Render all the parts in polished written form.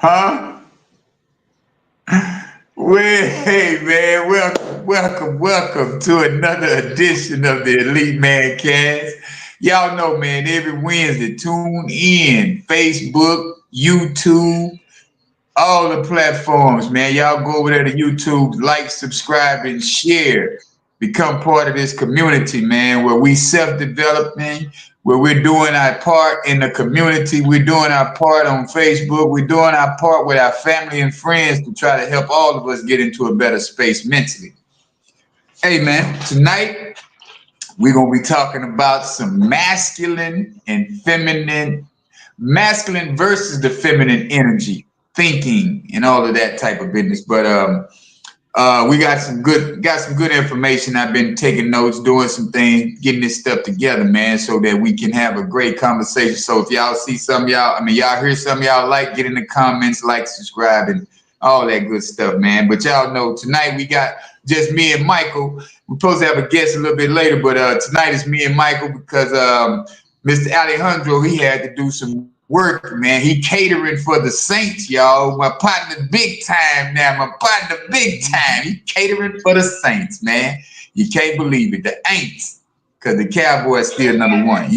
Huh? Well, hey man, welcome to another edition of the Elite Mancast. Y'all know, man, every Wednesday, tune in. Facebook, YouTube, all the platforms, man. Y'all go over there to YouTube, like, subscribe, and share. Become part of this community, man, where we self-developing, where we're doing our part in the community. We're doing our part on Facebook. We're doing our part with our family and friends to try to help all of us get into a better space mentally. Hey, man, tonight we're going to be talking about some masculine versus the feminine energy, thinking, and all of that type of business. But we got some good information. I've been taking notes, doing some things, getting this stuff together, man, so that we can have a great conversation. So if y'all see some y'all hear some y'all like, get in the comments, like, subscribe, and all that good stuff, man. But y'all know tonight we got just me and Michael. We're supposed to have a guest a little bit later, but tonight is me and Michael because Mr. Alejandro, he had to do some work, man. He catering for the Saints, y'all. My partner big time now. My partner big time. He catering for the Saints, man. You can't believe it. The Aints. Because the Cowboys still number one.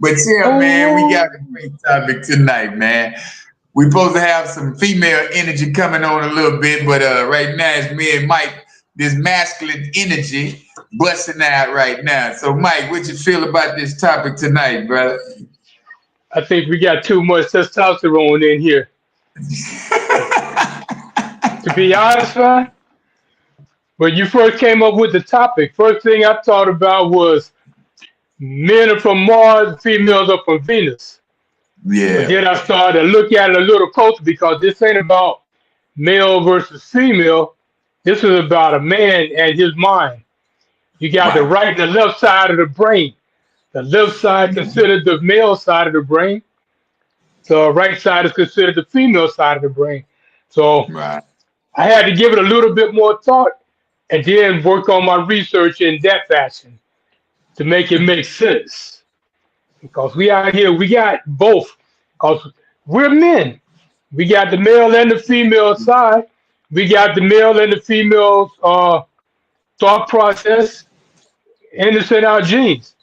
But yeah, man, we got a great topic tonight, man. We're supposed to have some female energy coming on a little bit, but right now it's me and Mike. This masculine energy busting out right now. So, Mike, what you feel about this topic tonight, brother? I think we got too much testosterone in here. To be honest, man, when you first came up with the topic, first thing I thought about was men are from Mars, females are from Venus. Yeah. But then I started to look at it a little closer because this ain't about male versus female. This is about a man and his mind. You got the right and the left side of the brain. The left side considered the male side of the brain. The right side is considered the female side of the brain. So I had to give it a little bit more thought and then work on my research in that fashion to make it make sense. Because we out here, we got both. Because we're men. We got the male and the female side. We got the male and the female thought process, and it's in our genes.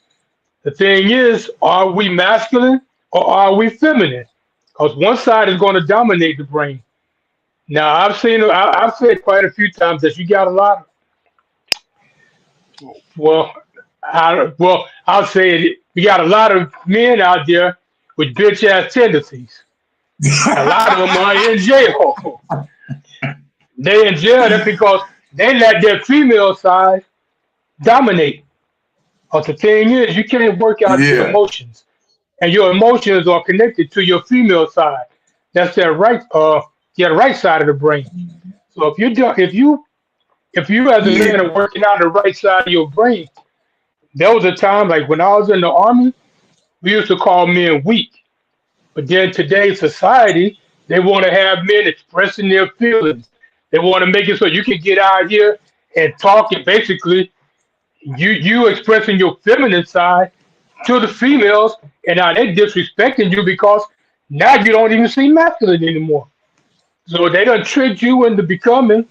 The thing is, are we masculine or are we feminine? Because one side is going to dominate the brain. Now, I've said quite a few times that you got a lot. I'll say it. We got a lot of men out there with bitch ass tendencies. A lot of them are in jail. They in jail that's because they let their female side dominate. But the thing is, you can't work out your emotions, and your emotions are connected to your female side. That's their right side of the brain. So if you as a man are working out the right side of your brain, there was a time like when I was in the army, we used to call men weak. But then today's society, they want to have men expressing their feelings. They want to make it so you can get out here and talk, and basically you expressing your feminine side to the females, and now they disrespecting you because now you don't even seem masculine anymore. So they done tricked you into becoming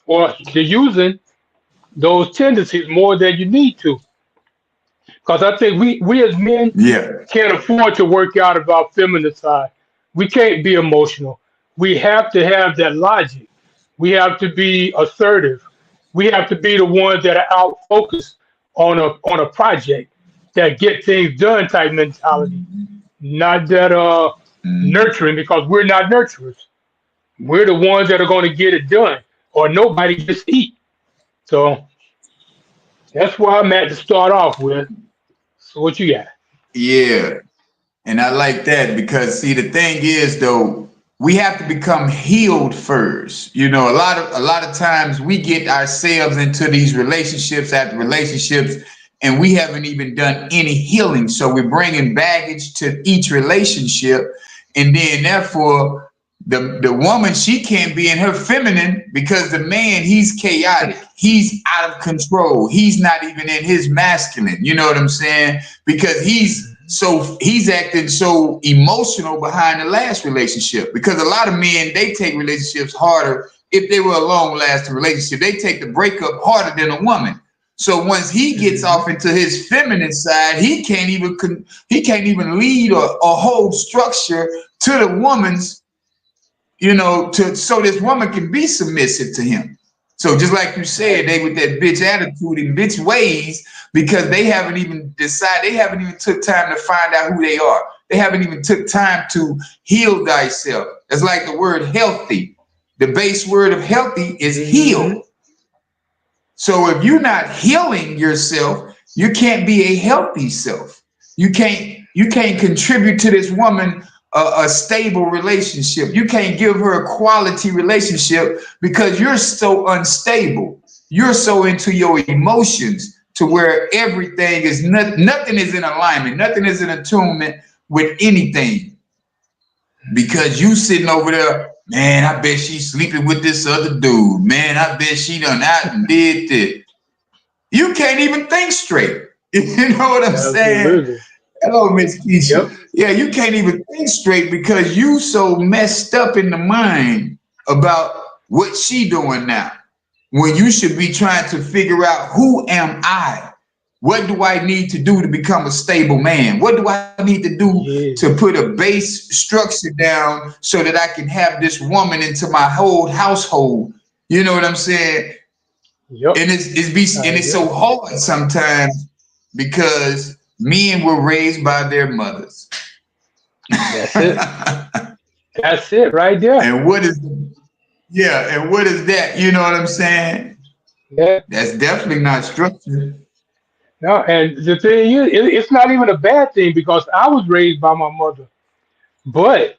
or to using those tendencies more than you need to. Because I think we as men can't afford to work out of our feminine side. We can't be emotional. We have to have that logic. We have to be assertive. We have to be the ones that are out focused on a project that get things done type mentality. Not that nurturing, because we're not nurturers. We're the ones that are going to get it done, or nobody gets to eat. So that's where I'm at to start off with. So what you got? Yeah. And I like that because see the thing is though, we have to become healed first. You know, a lot of times we get ourselves into these relationships after relationships and we haven't even done any healing. So we're bringing baggage to each relationship, and then therefore the woman, she can't be in her feminine because the man, he's chaotic. He's out of control. He's not even in his masculine. You know what I'm saying? Because he's So he's acting so emotional behind the last relationship, because a lot of men, they take relationships harder. If they were a long lasting relationship, they take the breakup harder than a woman. So once he gets off into his feminine side, he can't even lead or hold structure to the woman's, so this woman can be submissive to him. So just like you said, they with that bitch attitude and bitch ways, because they haven't even decided, they haven't even took time to find out who they are. They haven't even took time to heal thyself. It's like the word healthy. The base word of healthy is heal. So if you're not healing yourself, you can't be a healthy self. You can't contribute to this woman a stable relationship. You can't give her a quality relationship because you're so unstable. You're so into your emotions to where everything is nothing is in alignment. Nothing is in attunement with anything, because you sitting over there, man, I bet she's sleeping with this other dude. Man, I bet she done out and did this. You can't even think straight. You know what I'm saying? Hello, Miss Keisha. Yep. Yeah, you can't even think straight because you so messed up in the mind about what she doing now, when you should be trying to figure out, who am I? What do I need to do to become a stable man? What do I need to do to put a base structure down so that I can have this woman into my whole household? You know what I'm saying? Yep. And it's so hard sometimes because men were raised by their mothers. That's it. That's it right there. And what is that? You know what I'm saying? Yeah. That's definitely not structured. No, and the thing is, it's not even a bad thing because I was raised by my mother. But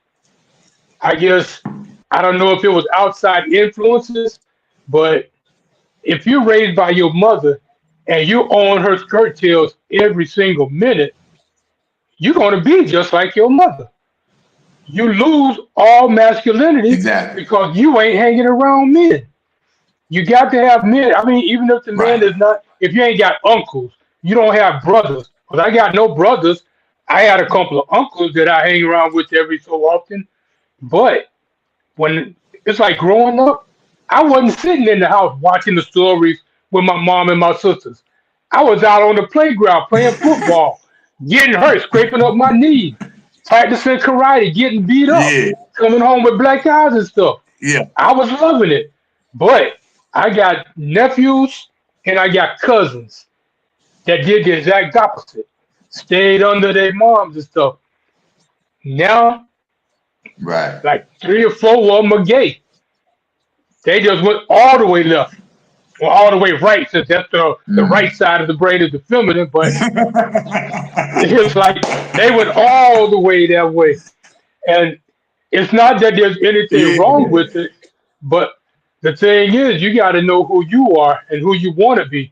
I guess, I don't know if it was outside influences, but if you're raised by your mother and you're on her skirt tails every single minute, you're going to be just like your mother. You lose all masculinity because you ain't hanging around men. You got to have men. I mean, even if the man is not, if you ain't got uncles, you don't have brothers. Because I got no brothers. I had a couple of uncles that I hang around with every so often. But when it's like growing up, I wasn't sitting in the house watching the stories with my mom and my sisters. I was out on the playground playing football, getting hurt, scraping up my knees, practicing karate, getting beat up, coming home with black eyes and stuff. Yeah. I was loving it. But I got nephews and I got cousins that did the exact opposite. Stayed under their moms and stuff. Now, like 3 or 4 of them are gay. They just went all the way left. Or all the way right, since that's the right side of the brain is the feminine, but it's like they went all the way that way. And it's not that there's anything wrong with it, but the thing is, you got to know who you are and who you want to be.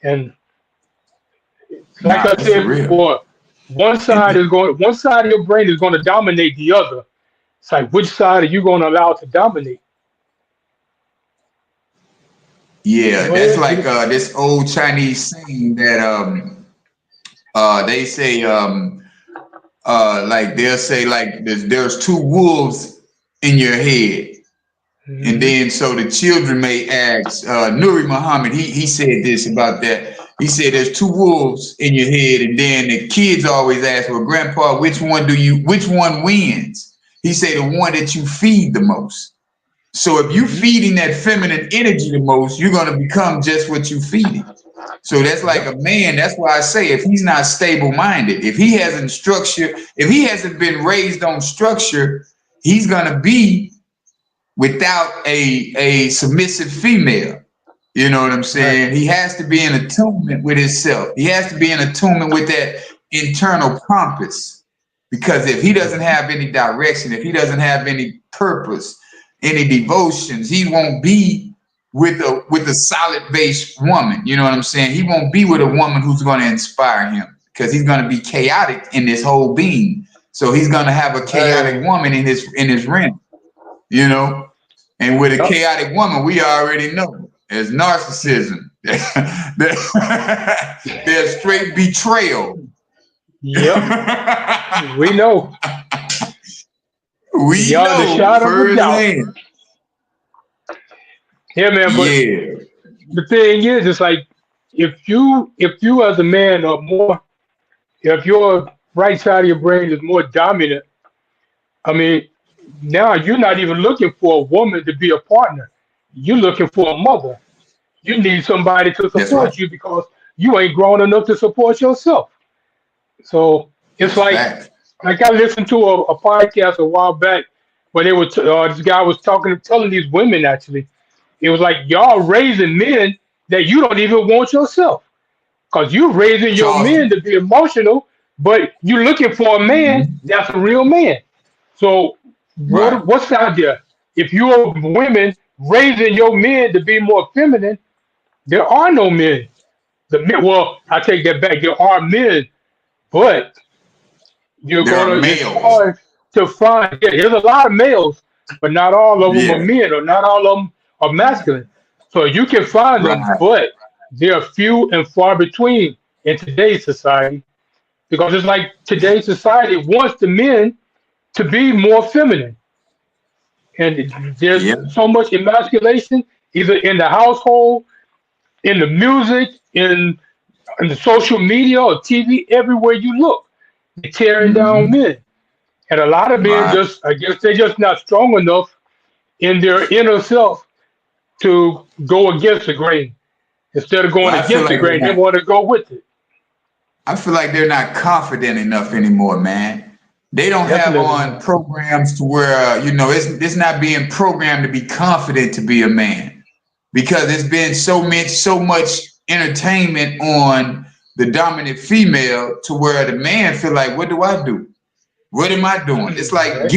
And like I said before, one side of your brain is going to dominate the other. It's like, which side are you going to allow to dominate? Yeah, that's like this old Chinese saying that they say like they'll say like there's 2 wolves in your head. And then so the children may ask, Nuri Muhammad, he said this about that. He said there's 2 wolves in your head, and then the kids always ask, well, Grandpa, which one wins? He said the one that you feed the most. So if you feeding that feminine energy the most, you're gonna become just what you feeding. So that's like a man. That's why I say if he's not stable-minded, if he hasn't been raised on structure, he's gonna be without a submissive female. You know what I'm saying? He has to be in attunement with himself. He has to be in attunement with that internal compass. Because if he doesn't have any direction, if he doesn't have any purpose, any devotions, he won't be with a solid base woman. You know what I'm saying? He won't be with a woman who's going to inspire him, because he's going to be chaotic in his whole being. So he's going to have a chaotic woman in his realm. You know, and with a chaotic woman, we already know there's narcissism. There's straight betrayal. Yep, we know We beyond a know shadow of a doubt. firsthand. Yeah, man. But Yeah. the thing is, it's like if you as a man are more, if your right side of your brain is more dominant, I mean, now you're not even looking for a woman to be a partner. You're looking for a mother. You need somebody to That's right. support you because you ain't grown enough to support yourself. So it's That's fact. like I listened to a podcast a while back where they were this guy was talking telling these women actually it was like y'all raising men that you don't even want yourself because you raising your Charles. men to be emotional, but you're looking for a man Mhm. that's a real man. So Right. what's out there? If you're women raising your men to be more feminine, there are no men. The men, well, I take that back. There are men, but There are it's males. hard to find. Yeah, there's a lot of males, but not all of them are Yeah. men, or not all of them are masculine. So you can find them, Right. but they're few and far between in today's society because it's like today's society wants the men to be more feminine, and there's Yeah. so much emasculation either in the household, in the music, in the social media or TV, everywhere you look, they're tearing down Hmm. men. And a lot of men Right. just, I guess they're just not strong enough in their inner self to go against the grain. Instead of going Well, against the grain, they want to go with it. I feel like they're not confident enough anymore, man. They don't have Definitely on not. programs to where it's not being programmed to be confident to be a man because there's been so much entertainment on the dominant female to where the man feel like, what do I do? What am I doing? It's like Right?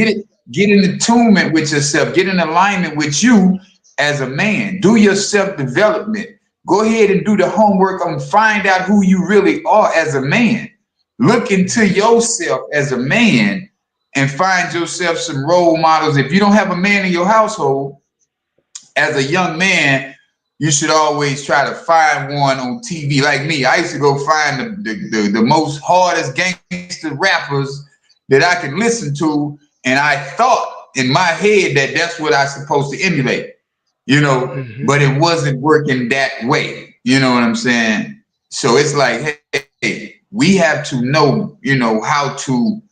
get in attunement with yourself, get in alignment with you as a man. Do your self development. Go ahead and do the homework on find out who you really are as a man. Look into yourself as a man and find yourself some role models. If you don't have a man in your household, as a young man, you should always try to find one on TV. Like me, I used to go find the most hardest gangster rappers that I could listen to, and I thought in my head that that's what I was supposed to emulate, Hmm. but it wasn't working that way. You know what I'm saying? So it's like, hey, we have to know, how to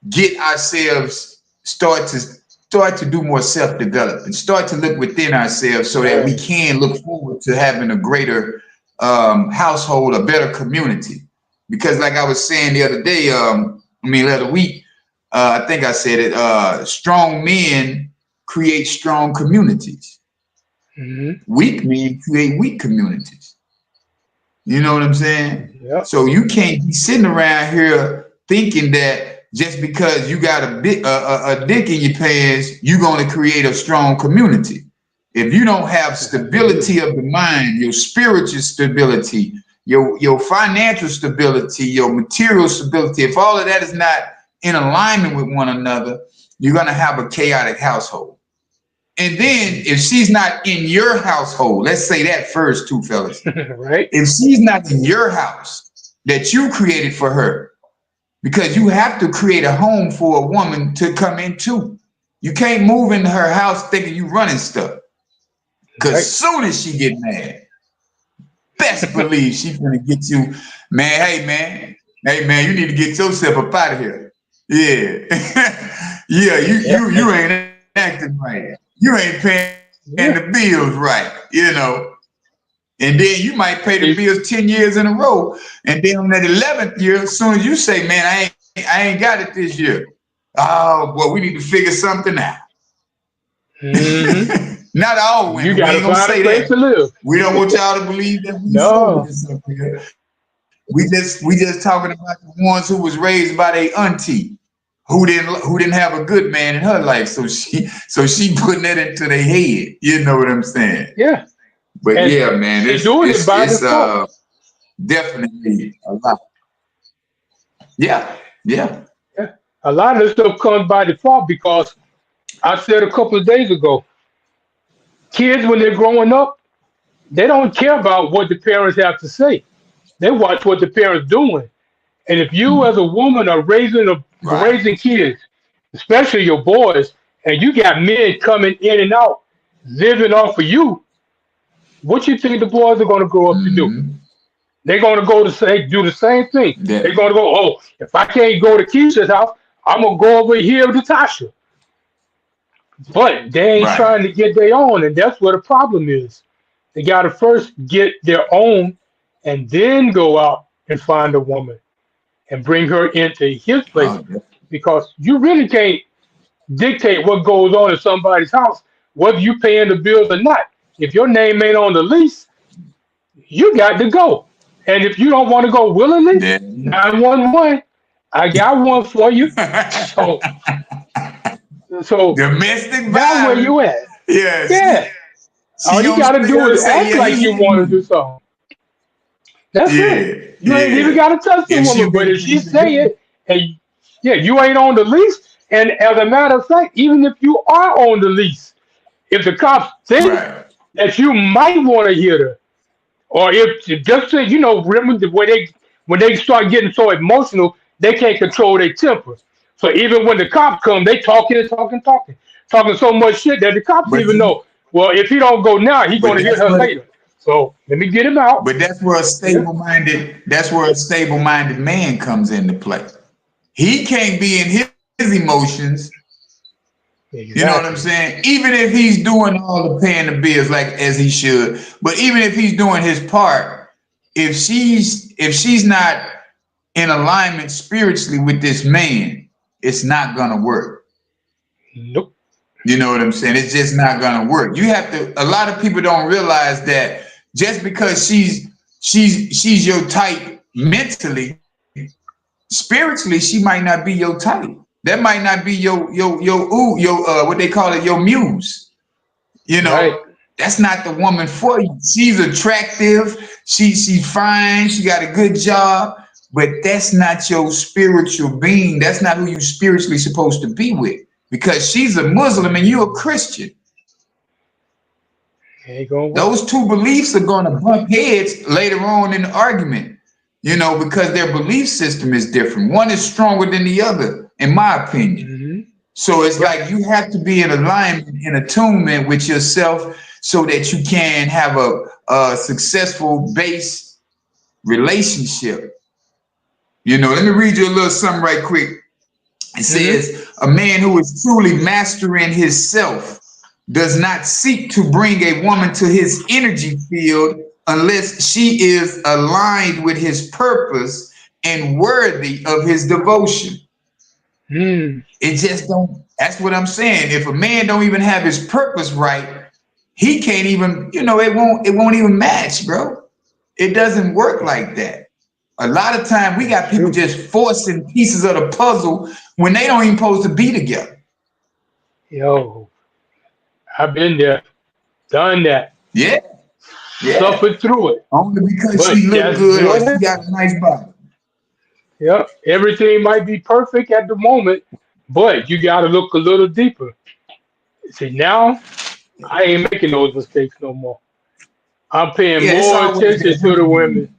get ourselves start to do more self-development, start to look within ourselves so that we Right. can look forward to having a greater household, a better community. Because like I was saying the other day, the other week, I think I said it, strong men create strong communities. Hmm. Weak men create weak communities. You know what I'm saying? Yep. So you can't be sitting around here thinking that just because you got a dick in your pants, you're going to create a strong community. If you don't have Absolutely. stability of the mind, your spiritual stability, your financial stability, your material stability, if all of that is not in alignment with one another, you're going to have a chaotic household. And then if she's not in your household, let's say that first, too, fellas. Right. If she's not in your house that you created for her, because you have to create a home for a woman to come into. You can't move into her house thinking you running stuff. Cause Right. soon as she get mad, best believe she gonna get you, man. Hey man, you need to get yourself up out of here. Yeah, yeah. Yeah. You ain't acting right. You ain't paying the Yeah. bills right. And then you might pay the bills It's 10 years in a row, and then on that 11th year, as soon as you say, "Man, I ain't got it this year," oh, well, we need to figure something out. hmm Not all you women. We got to ain't gonna find a say place that. to live. We don't want y'all to believe that we No. soldiers or something. We just talking about the ones who was raised by their auntie who didn't have a good man in her life. So she putting that into their head. You know what I'm saying? Yeah. But And yeah, man, she it's doing it it's by it's default. definitely a lot. Yeah, yeah. Yeah. A lot of this stuff comes by default because I said a couple of days ago, kids when they're growing up, they don't care about what the parents have to say. They watch what the parents doing, And if you as a woman are Right. raising kids, especially your boys, and you got men coming in and out, living off of you, what you think the boys are going to grow up to do? Mm-hmm. They're going to go to say do the same thing. They're That going to go, oh, if I can't go to Keisha's house, I'm gonna go over here to Tasha. But they ain't right. trying to get their own, and that's where the problem is. They got to first get their own, and then go out and find a woman and bring her into his place, Oh, yeah. because you really can't dictate what goes on in somebody's house, whether you paying the bills or not. If your name ain't on the lease, you got to go. And if you don't want to go willingly, Yeah. 911, I got one for you. So Domestic that's where violence. you at. Yeah. Yeah. She All you don't gotta stay do up is say, act yeah, like he you hit want to me. do something. That's it. Yeah. You ain't even Yeah. gotta touch the If she woman. But really if she can't even say do it, and yeah, you ain't on the lease. And as a matter of fact, even if you are on the lease, if the cops it. think Right. that you might want to hit her, or if just say, remember when they start getting so emotional, they can't control their temper. So even when the cops come, they talking and talking, talking so much shit that the cops But even see, know. Well, if he don't go now, he but gonna hit that's her what later. So let me get him out. but that's where a Yeah, stable minded man comes into play. He can't be in his emotions. You know what I'm exactly. saying? Even if he's doing all the paying the bills like as he should, but even if he's doing his part, if she's not in alignment spiritually with this man, it's not gonna work. Nope. You know what I'm saying? It's just not gonna work. You have to. A lot of people don't realize that just because she's your type mentally, spiritually, she might not be your type. That might not be your what they call it, your muse. You Right. know, that's not the woman for you. She's attractive. She's fine. She got a good job, but that's not your spiritual being. That's not who you spiritually supposed to be with. Because she's a Muslim and you're a Christian. Ain't gonna work. Those two beliefs are going to bump heads later on in the argument. Because their belief system is different. One is stronger than the other, in my opinion. Hmm. So it's Yep. like you have to be in alignment, in attunement with yourself so that you can have a successful base relationship. Let me read you a little something right quick. It Hmm. says, a man who is truly mastering himself does not seek to bring a woman to his energy field unless she is aligned with his purpose and worthy of his devotion. Mm. It just don't. That's what I'm saying. If a man don't even have his purpose right, he can't even. It won't even match, bro. It doesn't work like that. A lot of time we That's got people true. just forcing pieces of the puzzle when they don't even supposed to be together. Yo, I've been there, done that, Yeah, yeah. suffered through it. Only because But she look that's good or what she got happened. a nice body. Yep. Everything might be perfect at the moment, but you got to look a little deeper. See, now I ain't making those mistakes no more. I'm paying Yeah, it's more always attention that to the women. honeymoon.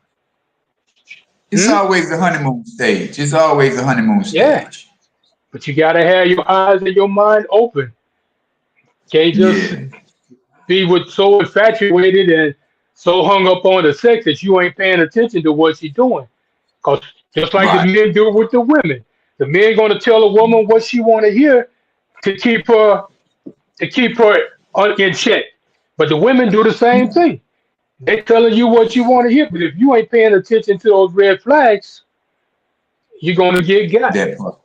It's Hmm? always the honeymoon stage. It's always the honeymoon Yeah. stage. But you got to have your eyes and your mind open. Can't just Yeah, be with so infatuated and so hung up on the sex that you ain't paying attention to what she's doing. Because just like the right. men do with the women, the men going to tell a woman what she want to hear to keep her in check. But the women do the same thing. They telling you what you want to hear, but if you ain't paying attention to those red flags, you're gonna get got. That part.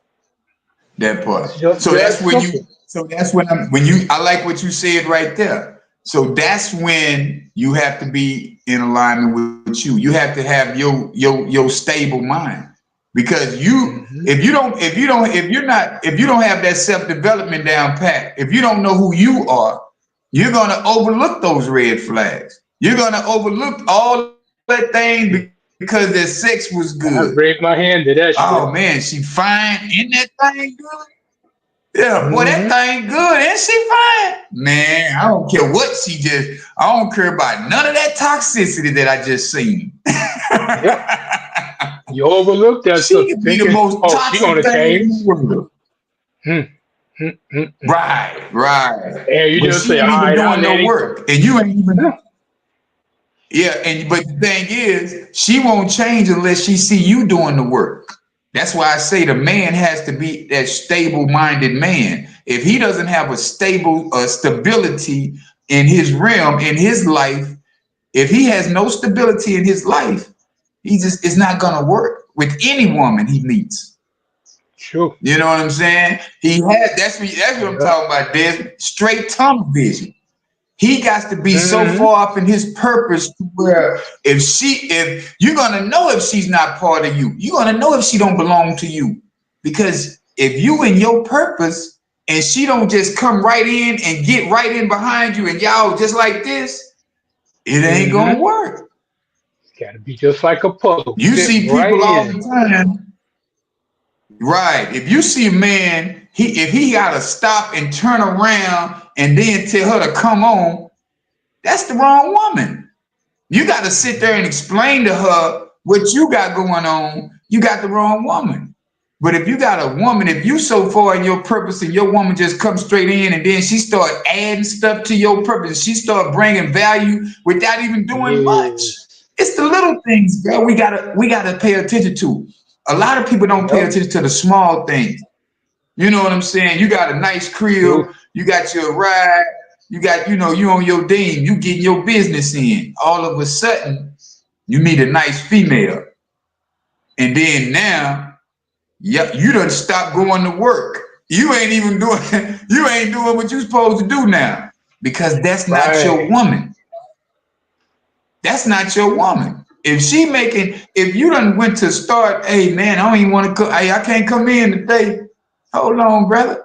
That It's part. just So that that's when you. simple. So that's when you. I like what you said right there. So that's when you have to be in alignment with you. You have to have your stable mind because Hmm. if you don't have that self development down pat, if you don't know who you are, you're gonna overlook those red flags. You're gonna overlook all that thing because their sex was I good. raise my hand to that Oh shit. man, she fine. Isn't that thing good? Yeah, boy, that Hmm. thing good. Ain't she fine? Man, I don't care what I don't care about none of that toxicity that I just seen. Yep. You overlook that She sister could be the thinking, most oh, she toxic gonna thing in the change. world. Hmm, hmm, hmm, hmm. Right. And you But just she say, ain't all even right, I'll doing let no it go. work. And you ain't even, Yeah, yeah, but the thing is, she won't change unless she see you doing the work. That's why I say the man has to be that stable-minded man. If he doesn't have a stability in his realm, in his life, if he has no stability in his life, it's not gonna work with any woman he meets. true. You know what I'm saying? He had that's what I'm Yeah. talking about. There's straight tunnel vision. He got to be so Mm-hmm. far up in his purpose to where if you're gonna know if she's not part of you, you're gonna know if she don't belong to you. Because if you in your purpose and she don't just come right in and get right in behind you and y'all just like this, it ain't Mm-hmm. gonna work. Got to be just like a puzzle, You fit see right people all in. the time, right? If you see a man, if he gotta stop and turn around and then tell her to come on, that's the wrong woman. You got to sit there and explain to her what you got going on. You got the wrong woman. But if you got a woman, if you so far in your purpose and your woman just comes straight in and then she start adding stuff to your purpose, she start bringing value without even doing much. Yes. It's the little things, girl. We gotta pay attention to. A lot of people don't pay Yep. attention to the small things. You know what I'm saying? You got a nice crib, True. you got your ride, you got, you on your dame, you getting your business in. All of a sudden, you meet a nice female. And then now, yeah, you done stop going to work. You ain't even doing, you ain't doing what you supposed to do now. Because that's not your Right. woman. That's not your woman. If you done went to start, hey man, I don't even want to come, hey, I can't come in today. Hold on, brother.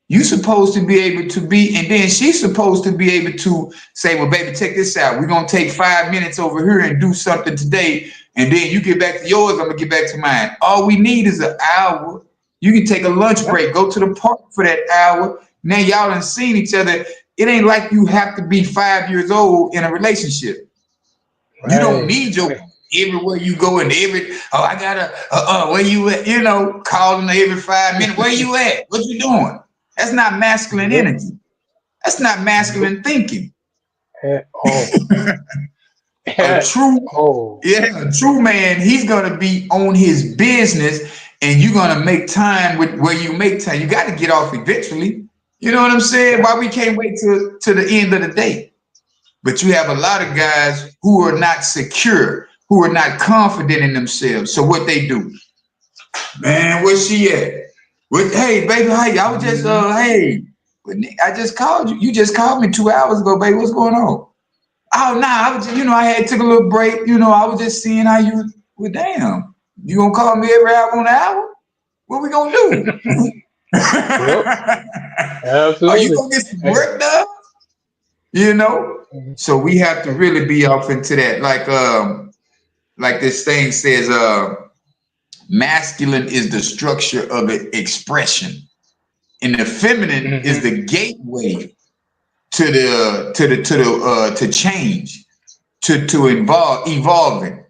You supposed to be able to be, and then she's supposed to be able to say, well, baby, check this out. We're gonna take 5 minutes over here and do something today, and then you get back to yours, I'm gonna get back to mine. All we need is an hour. You can take a lunch Yep. break, go to the park for that hour. Now y'all done seen each other. It ain't like you have to be 5 years old in a relationship. You don't Right. need your Right. everywhere you go and I gotta where you at, calling every 5 minutes, where you at, what you doing? That's not masculine Yep. energy. That's not Nope. masculine thinking. At all. a At true all. a true man, he's gonna be on his business, and you're gonna make time with where you make time. You got to get off eventually. You know what I'm saying? Yeah. Why we can't wait to the end of the day? But you have a lot of guys who are not secure, who are not confident in themselves. So what they do, man, where's she at? Hey, baby, hey, I was just Mm-hmm. hey, I just called you. You just called me 2 hours ago, baby. What's going on? Oh, nah, I was just, I had took a little break. I was just seeing how you. Well, damn, you gonna call me every hour on the hour? What we gonna do? Yep. Are you Absolutely. gonna get some Hey. work done? You know. Mhm. So we have to Hey. really be off into that, like this thing says, masculine is the structure of expression, and the feminine is Mm-hmm. the gateway to change, to evolving.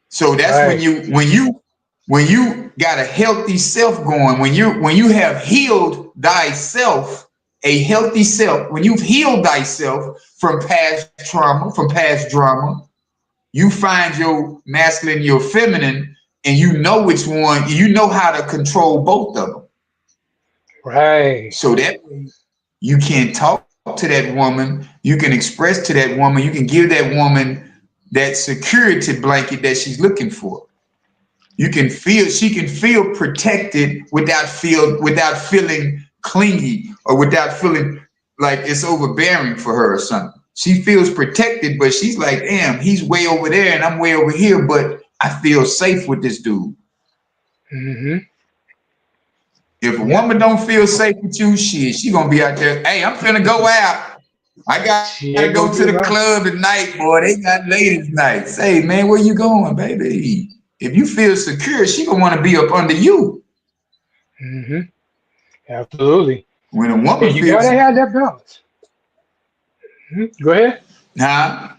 So that's when Right. you got a healthy self going, when you have healed thyself, a healthy self, when you've healed thyself from past trauma, from past drama, you find your masculine, your feminine, and you know which one, you know how to control both of them. Right. So that way you can talk to that woman, you can express to that woman, you can give that woman that security blanket that she's looking for. She can feel protected without feeling clingy or without feeling like it's overbearing for her or something. She feels protected, but she's like, damn, he's way over there and I'm way over here, but I feel safe with this dude. Mm-hmm. If a Yeah. woman don't feel safe with you, she gonna be out there. Hey, I'm finna go out. I She gotta ain't go gonna to be the around. club tonight, boy. They got ladies' nights. Hey man, where you going, baby? If you feel secure, she gonna want to be up under you. Mm-hmm. Absolutely. When a And woman you gotta feels, have that balance. Go ahead. nah,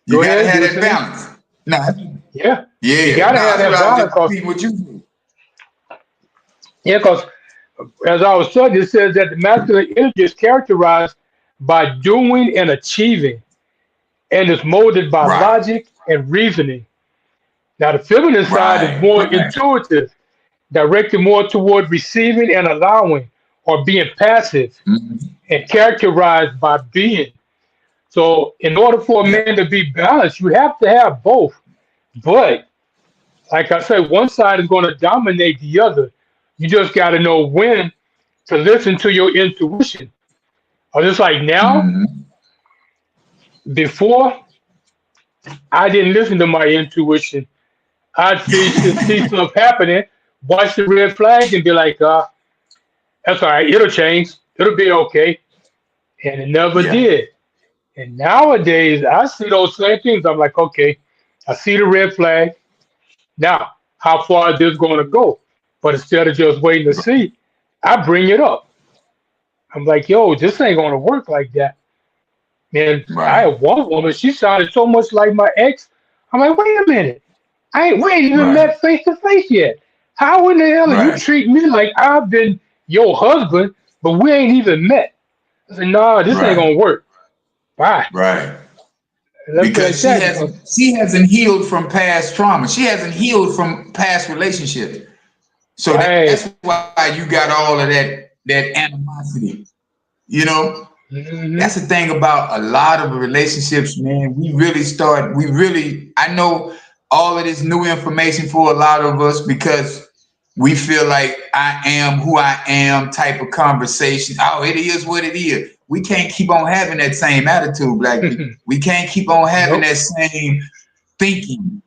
you Go gotta ahead. You have were that saying? balance. Nah, Yeah. You Yeah, got to no, have that's that what I was balance. just repeating what you do. Yeah, because as I was studying, it says that the masculine energy is characterized by doing and achieving, and is molded by Right, logic and reasoning. Now, the feminine side is right, more right. intuitive, directed more toward receiving and allowing, or being passive, Mhm. and characterized by being. So, in order for a Yeah. man to be balanced, you have to have both. But, like I said, one side is going to dominate the other. You just got to know when to listen to your intuition. Or just like now, Mhm. before I didn't listen to my intuition. I'd see stuff happening, watch the red flag, and be like, that's all right. It'll change. It'll be okay. And it never Yeah. did. And nowadays, I see those same things. I'm like, okay, I see the red flag. Now, how far is this going to go? But instead of just waiting to see, I bring it up. I'm like, yo, this ain't going to work like that. And I Right, had one woman, she sounded so much like my ex. I'm like, wait a minute. We ain't even right, met face to face yet. How in the hell are you right, treating me like I've been your husband, but we ain't even met? I said, no, this ain't right, gonna work. Bye. right. And left it like Because she that because hasn't she hasn't healed from past trauma. She hasn't healed from past relationships. So right. that's why you got all of that animosity. You know, Hmm. that's the thing about a lot of relationships, man. I know all of this new information for a lot of us because we feel like I am who I am type of conversation. Oh, it is what it is. We can't keep on having that same attitude, black people. We can't keep on having Nope. that same thinking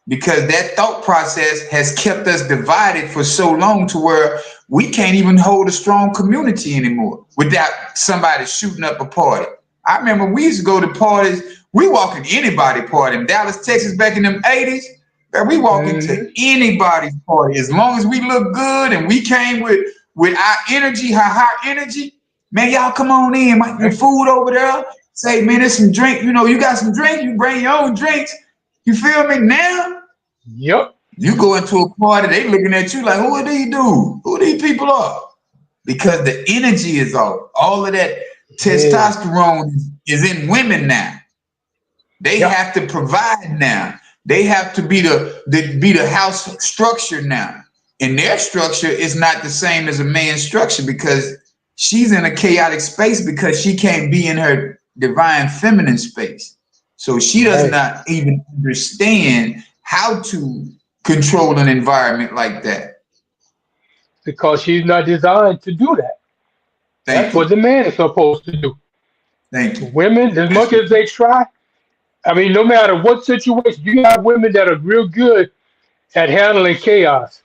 because that thought process has kept us divided for so long to where we can't even hold a strong community anymore without somebody shooting up a party. I remember we used to go to parties. We walk in anybody party in Dallas, Texas back in them 80s. We walk into Hmm. anybody's party as long as we look good and we came with our energy, our high energy. Man, y'all come on in. The Right. food over there. Say, man, there's some drink. You know, you got some drink. You bring your own drinks. You feel me? Now Yep. you go into a party, they looking at you like, who are these dudes? Who these people are? Because the energy is off. All of that Yeah. testosterone is in women now. They Yep. have to provide now. They have to be the house structure now. And their structure is not the same as a man's structure because she's in a chaotic space because she can't be in her divine feminine space. So she does Right. not even understand how to control an environment like that. Because she's not designed to do that. That's Thank what you. the man is supposed to do. Thank you. Women, as That's much as they try, I mean, no matter what situation, you have women that are real good at handling chaos,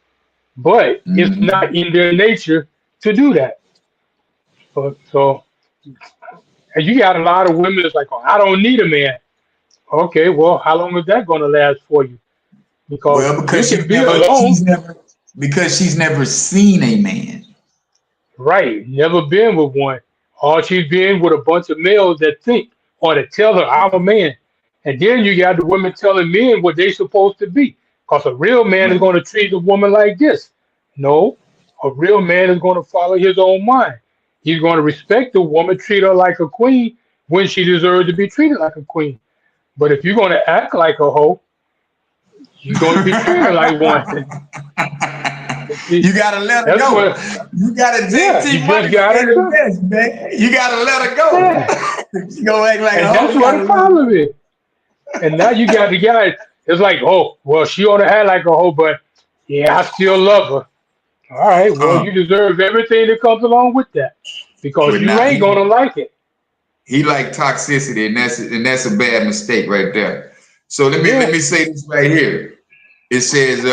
but it's Mhm. not in their nature to do that. So and you got a lot of women that's like, oh, I don't need a man. Okay, well, how long is that going to last for you? Because Well, you because can be alone, she's never seen a man. right? Never been with one. Or she's been with a bunch of males that think or that tell her, I'm a man. And then you got the women telling men what they're supposed to be. Because a real man is Right. going to treat a woman like this. No, a real man is going to follow his own mind. He's going to respect the woman, treat her like a queen when she deserves to be treated like a queen. But if you're going to act like a hoe, you're going to be treated like one. And see, You gotta let her that's go. what, You gotta yeah, you JT just Money got said to it do. best, man. You gotta let her go. Yeah. She gonna act like, And oh, that's you what gotta the let her problem go. is. And now you got the guy, it's like, oh, well, she ought to act like a hoe, but yeah, I still love her. All right, well, Uh, you deserve everything that comes along with that because but you now ain't going to like it. he like toxicity, and that's a bad mistake right there. So let Yeah. me say this right here. It says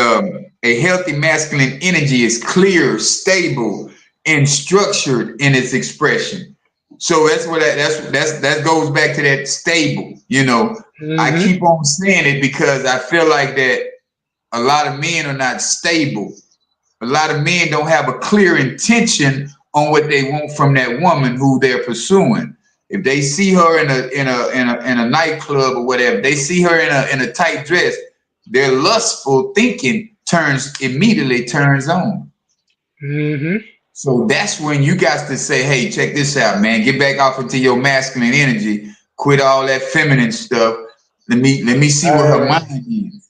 a healthy masculine energy is clear, stable, and structured in its expression. So that goes back to that stable. You know, I Mm-hmm. keep on saying it because I feel like that a lot of men are not stable. A lot of men don't have a clear intention on what they want from that woman who they're pursuing. If they see her in a nightclub or whatever, they see her in a tight dress, their lustful thinking immediately turns on. Mm-hmm. So that's when you got to say, hey, check this out, man. Get back off into your masculine energy. Quit all that feminine stuff. Let me see what her mind is.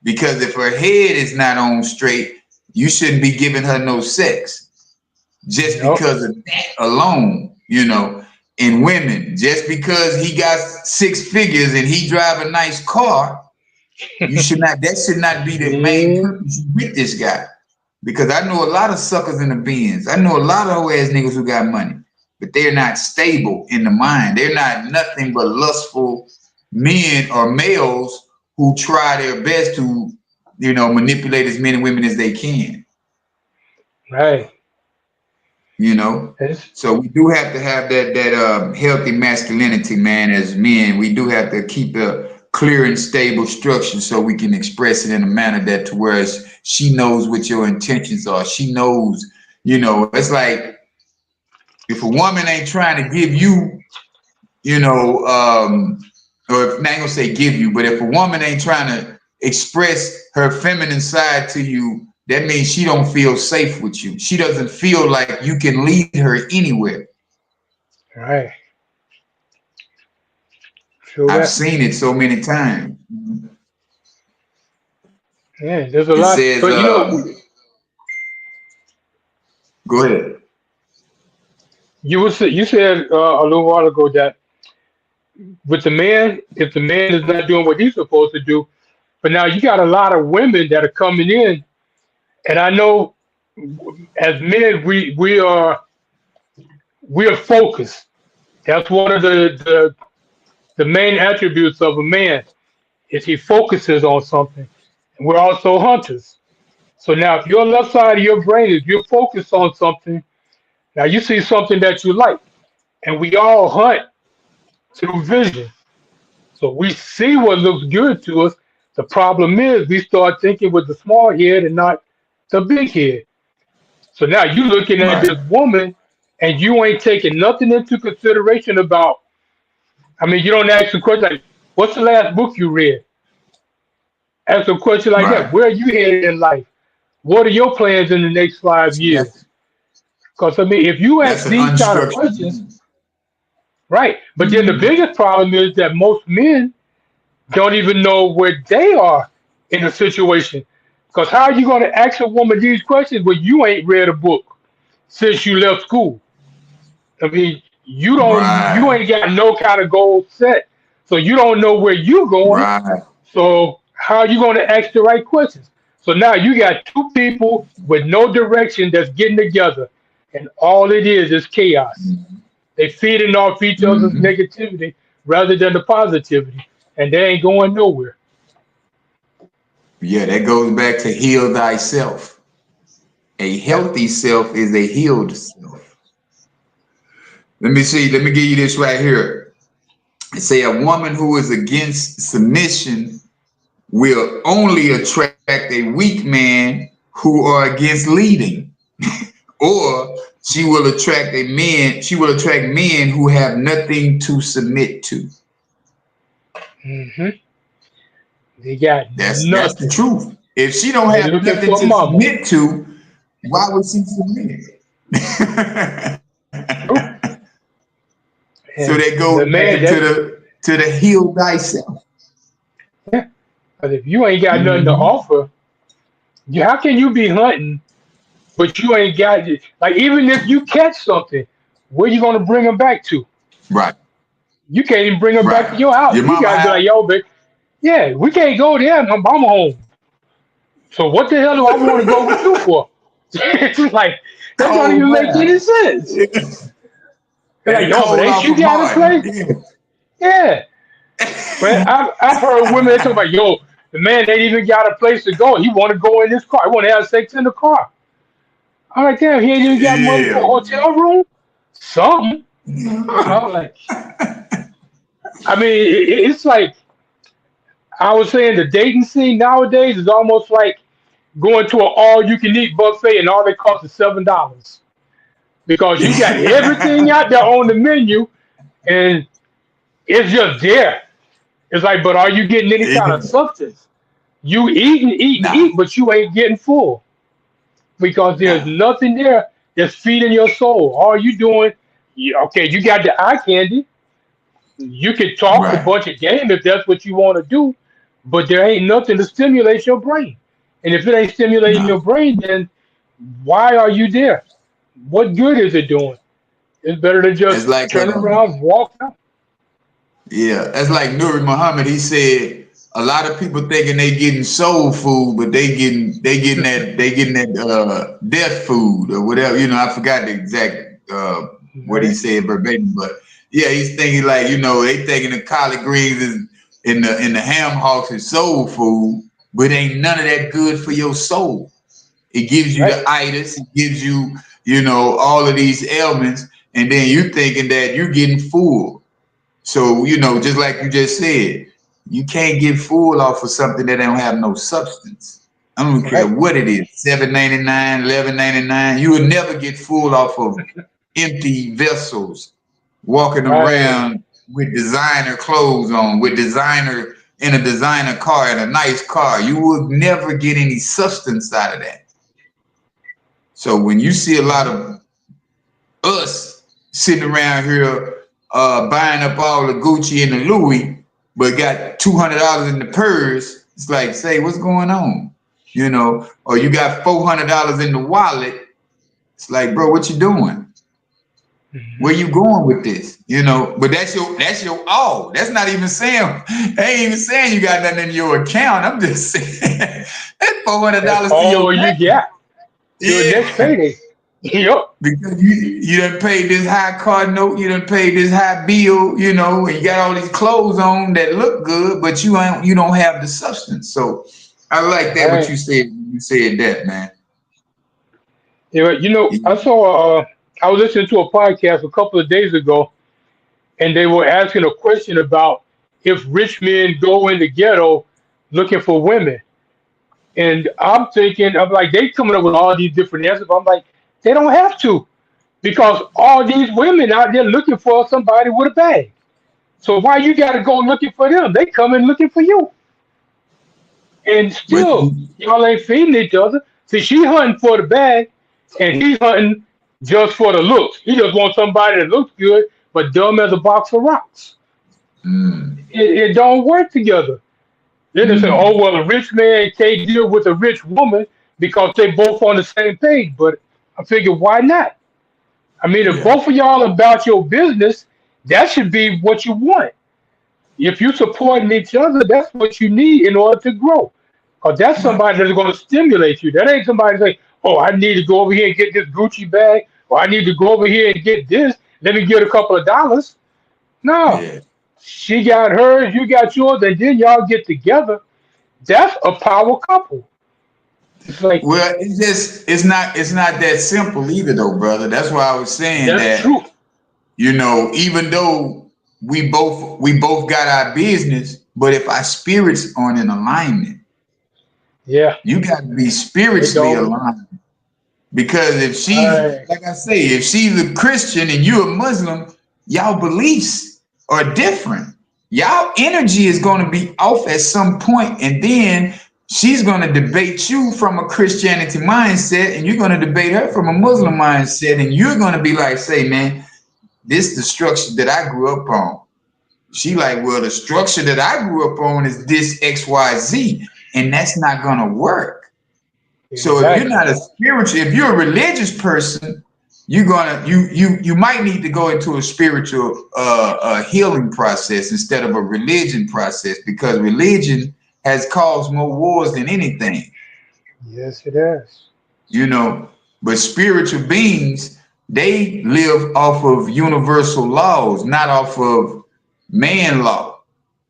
Because if her head is not on straight, you shouldn't be giving her no sex. Just because of that alone, And women, just because he got 6 figures and he drive a nice car, that should not be the main purpose with this guy. Because I know a lot of suckers in the bins. I know a lot of whole ass niggas who got money, but they're not stable in the mind. They're not nothing but lustful men or males who try their best to, manipulate as many women as they can. Right. So we do have to have that healthy masculinity, man. As men, we do have to keep a clear and stable structure so we can express it in a manner that to where she knows what your intentions are. She knows, it's like if a woman ain't trying to give you, or if not gonna say give you, but if a woman ain't trying to express her feminine side to you, that means she don't feel safe with you. She doesn't feel like you can lead her anywhere. Right. I've seen it so many times. Yeah, there's a lot. Says, But go ahead. You said a little while ago that with the man, if the man is not doing what he's supposed to do, but now you got a lot of women that are coming in, and I know as men we are focused. That's one of the main attributes of a man is he focuses on something. And we're also hunters. So now if your left side of your brain is you're focused on something, now you see something that you like. And we all hunt through vision. So we see what looks good to us. The problem is we start thinking with the small head and not the big head. So now you looking at Right. this woman and you ain't taking nothing into consideration about, I mean, you don't ask a question like, what's the last book you read? Ask a question like that. Right. Where are you headed in life? What are your plans in the next 5 years? Because I mean, if you That's ask an these kind of unstructured questions, mind. right? But then the Mhm. biggest problem is that most men don't even know where they are in a situation. Because how are you going to ask a woman these questions when you ain't read a book since you left school? I mean, you Right. ain't got no kind of goal set, so you don't know where you're going. Right. So how are you going to ask the right questions? So now you got two people with no direction that's getting together, and all it is chaos. They feeding off each other's Mm-hmm. negativity rather than the positivity, and they ain't going nowhere. Yeah, that goes back to heal thyself. A Yeah. healthy self is a healed self. Let me see. Let me give you this right here. It say a woman who is against submission will only attract a weak man who are against leading, or she will attract men who have nothing to submit to. hmm They got That's the nothing. truth. If she don't They have looking nothing for a to mama. submit to, why would she submit? True. So And that the goes back man into that the heal thyself. yeah. But if you ain't got nothing to Mm-hmm. offer, how can you be hunting but you ain't got it? Like even if you catch something, where you gonna bring them back to? Right, You can't even bring them back to right. your house. Your You mama gotta be have like, yo, babe, yeah, we can't go there. My mama home. So what the hell do I want to go with you for? It's like that don't cold even make any breath. sense. They're And like, the yo, but cold ain't off you of got a Martin. place? Yeah. But I've heard women they talk about, yo, the man ain't even got a place to go. He want to go in his car. He want to have sex in the car. I'm like, damn, he ain't even got money for a Yeah. hotel room. Something. I'm like, I mean, it's like I was saying, the dating scene nowadays is almost like going to an all-you-can-eat buffet and all they cost is $7 because you got everything out there on the menu and it's just there. It's like, but are you getting any kind of Yeah. substance? You eat and eat and Nah, eat, but you ain't getting full because there's nah, nothing there that's feeding your soul. All you doing, okay, you got the eye candy. You can talk a right. bunch of game if that's what you want to do, but there ain't nothing to stimulate your brain. And if it ain't stimulating Nah. your brain, then why are you there? What good is it doing? It's better to It's just like turn around, walk out. yeah, that's like Nuri Muhammad. He said a lot of people thinking they getting soul food, but they getting that death food or whatever. You know, I forgot the exact what he Right, said verbatim, but yeah, he's thinking like, they thinking the collard greens is in the ham hocks is soul food, but ain't none of that good for your soul. It gives you right, the itis, it gives you, all of these ailments, and then you thinking that you're getting full. So, just like you just said, you can't get full off of something that don't have no substance. I don't care right. what it is, $7.99, $11.99. You will never get full off of empty vessels, walking Right. around with designer clothes on, with designer in a designer car, in a nice car. You will never get any substance out of that. So when you see a lot Mhm. of us sitting around here buying up all the Gucci and the Louis, but got $200 in the purse. It's like, say, what's going on? Or you got $400 in the wallet. It's like, bro, what you doing? Where Mhm. you going with this? But that's your all. That's not even saying. I ain't even saying you got nothing in your account. I'm just saying that's That's $400 to your all you name. got till next Yeah. payday. Yup. Because you done paid this high car note, you done paid this high bill, and you got all these clothes on that look good, but you don't have the substance. So I like that what Right. you said. You said that, man. Yeah, Yeah. I saw. I was listening to a podcast a couple of days ago, and they were asking a question about if rich men go in the ghetto looking for women. And I'm thinking, I'm like, they coming up with all these different answers. But I'm like, they don't have to because all these women out there looking for somebody with a bag. So why you got to go looking for them? They coming looking for you, and But still y'all ain't feeding each other. See, she hunting for the bag, and he's hunting just for the looks. He just wants somebody that looks good, but dumb as a box of rocks. mm, It don't work together. Then they say, mm, oh, well, a rich man can't deal with a rich woman because they both on the same page. But I figure, why not? I mean, if yeah, both of y'all about your business, that should be what you want. If you supporting each other, that's what you need in order to grow. Because that's right, somebody that's going to stimulate you. That ain't somebody say, oh, I need to go over here and get this Gucci bag, or I need to go over here and get this. Let me get a couple of dollars. No. yeah. She got hers, you got yours, and then y'all get together. That's a power couple. It's like Well, it's not that simple either, though, brother. That's why I was saying that's that, true. even though we both got our business, but if our spirits aren't in alignment, Yeah, you got to be it spiritually don't. aligned. Because if she's, Right. like I say, if she's a Christian and you're a Muslim, y'all beliefs are different. Y'all energy is going to be off at some point, and then she's going to debate you from a Christianity mindset, and you're going to debate her from a Muslim mindset, and you're going to be like, say, man, this is the structure that I grew up on. She like, well, the structure that I grew up on is this XYZ, and that's not going to work. So if you're Exactly. not a spiritual, if you're a religious person, you might need to go into a spiritual healing process instead of a religion process, because religion has caused more wars than anything, Yes, it is. you know. But spiritual beings, they live off of universal laws, not off of man law,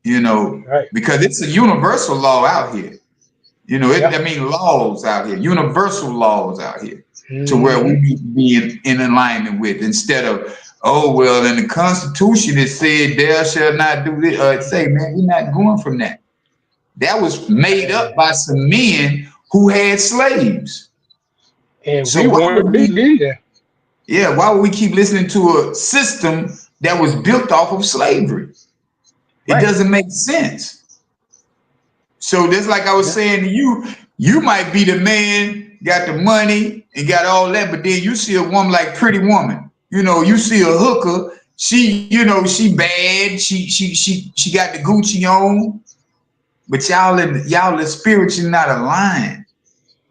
Right. because it's a universal law out here. Yeah. I mean, laws out here, universal laws out here, to where we Hmm. need to be in alignment with, instead of, oh, well, in the Constitution it said thou shall not do this. Say, man, we're not going from that. That was made up And, by some men who had slaves. and So we want to be leading. why would we keep listening to a system that was built off of slavery? It Right. doesn't make sense. So just like I was saying to you, you might be the man, got the money and got all that, but then you see a woman like Pretty Woman. You know, you see a hooker. She, you know, she bad. She got the Gucci on, but y'all are spiritually not aligned.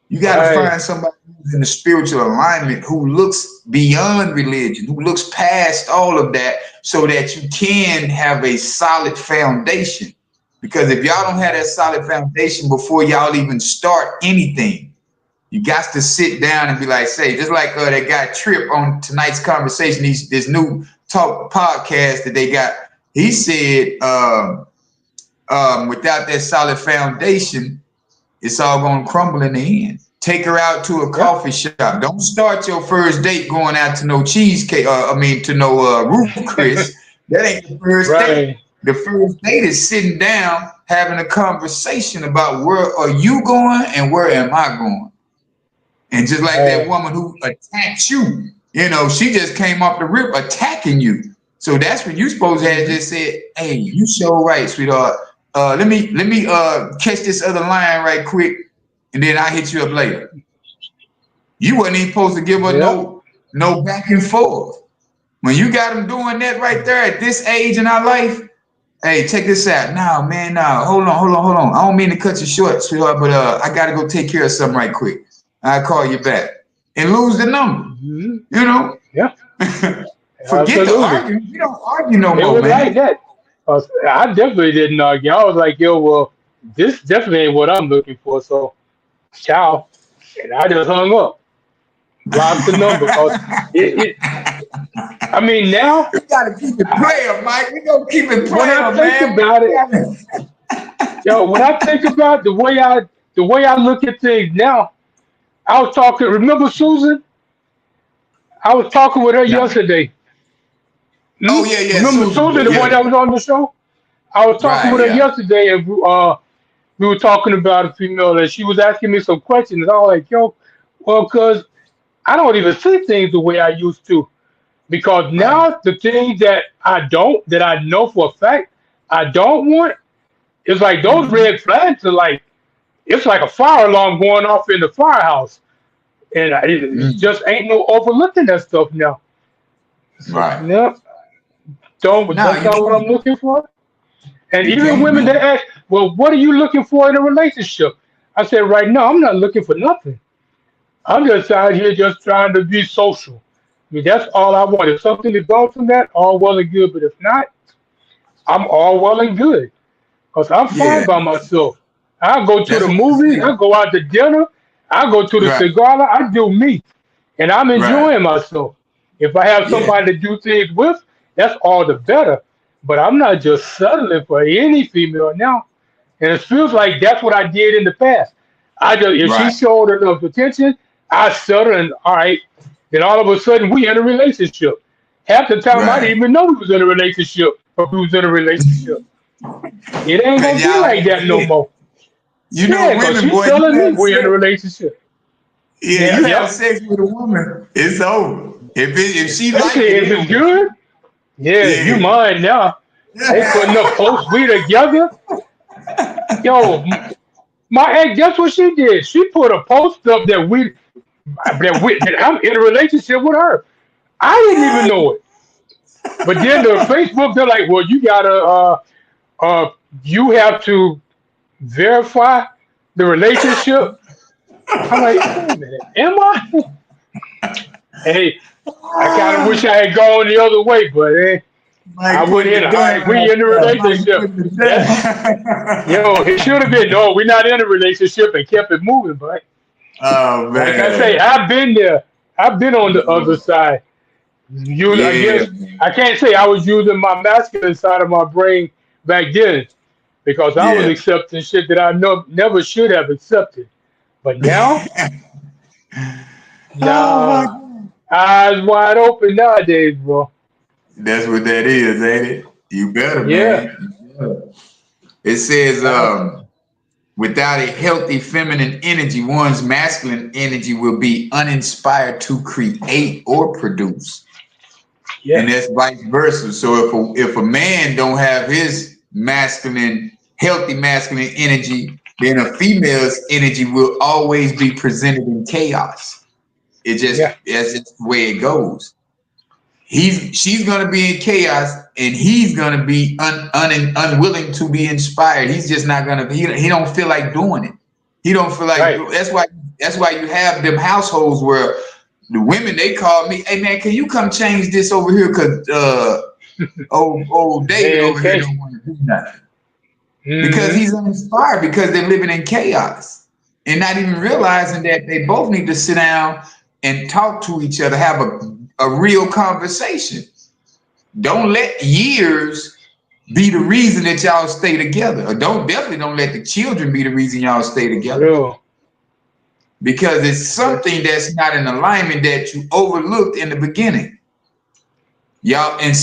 You got to find somebody who's in the spiritual alignment, who looks beyond religion, who looks past all of that, so that you can have a solid foundation. Because if y'all don't have that solid foundation before y'all even start anything, you got to sit down and be like, say, just like that guy Trip on tonight's conversation, this new talk podcast that they got. He said, without that solid foundation, it's all going to crumble in the end. Take her out to a coffee shop. Don't start your first date going out to no cheesecake. To no Ruth Chris. That ain't the first date. The first date is sitting down, having a conversation about where are you going and where am I going. And just like that woman who attacks you, you know, she just came off the rip attacking you. So that's when you supposed to have just said, hey, you so right, sweetheart. Let me catch this other line right quick, and then I'll hit you up later. You wasn't even supposed to give her no back and forth. When you got them doing that right there at this age in our life, hey, check this out. No, man, no. Hold on. I don't mean to cut you short, sweetheart, but I got to go take care of something right quick. I'll call you back. And lose the number. You know? Yeah. Forget the argument. We don't argue no more, man. Like that. I definitely didn't argue. I was like, yo, well, this definitely ain't what I'm looking for. So, ciao. And I just hung up. Blocked the number. I mean, now. We got to keep it playing, Mike. We going to keep it playing, when I think about it, yo, when I think about the way I look at things now, I was talking, remember Susan? I was talking with her yesterday. Oh, yeah. Remember Susan, the one that was on the show? I was talking with her yesterday, and we were talking about a female, and she was asking me some questions. And I was like, yo, well, because I don't even see things the way I used to. Because now the things that I know for a fact I don't want, it's like those red flags are like, it's like a fire alarm going off in the firehouse. And it just ain't no overlooking that stuff now. Right. No. That's not what I'm looking for. And even women that ask, well, what are you looking for in a relationship? I said, right now, I'm not looking for nothing. I'm just out here just trying to be social. I mean, that's all I want. If something is going from that, all well and good. But if not, I'm all well and good. Because I'm fine by myself. I go to the movies. I go out to dinner. I go to the cigar. I do me. And I'm enjoying myself. If I have somebody to do things with, that's all the better. But I'm not just settling for any female now. And it feels like that's what I did in the past. If she showed enough attention, I settled, and all right. Then all of a sudden, we in a relationship. Half the time, I didn't even know we was in a relationship, or we was in a relationship. It ain't gonna be like that no more. You know, women, boy, we're in a relationship. Yeah, you have sex with a woman, it's over. If she likes it, if it's good, you mine now. They putting up posts, we together. Yo, my ex, guess what she did? She put a post up that I'm in a relationship with her. I didn't even know it. But then the Facebook, they're like, well, you gotta, you have to verify the relationship. I'm like, wait a minute, am I? Hey, I kind of wish I had gone the other way, but I went in. All right, we in a relationship. Yo, it should have been, no, we're not in a relationship, and kept it moving, but oh, man. Like I say, I've been there. I've been on the other side. I guess I can't say I was using my masculine side of my brain back then, because I was accepting shit that I never should have accepted. But now, eyes wide open nowadays, bro. That's what that is, ain't it? You better, man. It says, without a healthy feminine energy, one's masculine energy will be uninspired to create or produce. And that's vice versa. So if a man don't have his healthy masculine energy, then a female's energy will always be presented in chaos. It just that's just the way it goes. She's gonna be in chaos, and he's gonna be unwilling to be inspired. He's just not gonna. He don't feel like doing it. He don't feel like. That's why you have them households where the women, they call me, hey man, can you come change this over here? Cause old David over here don't want to do nothing. Because he's uninspired, because they're living in chaos and not even realizing that they both need to sit down and talk to each other, have a real conversation. Don't let years be the reason that y'all stay together. Or definitely don't let the children be the reason y'all stay together. Real. Because it's something that's not in alignment that you overlooked in the beginning. Y'all, and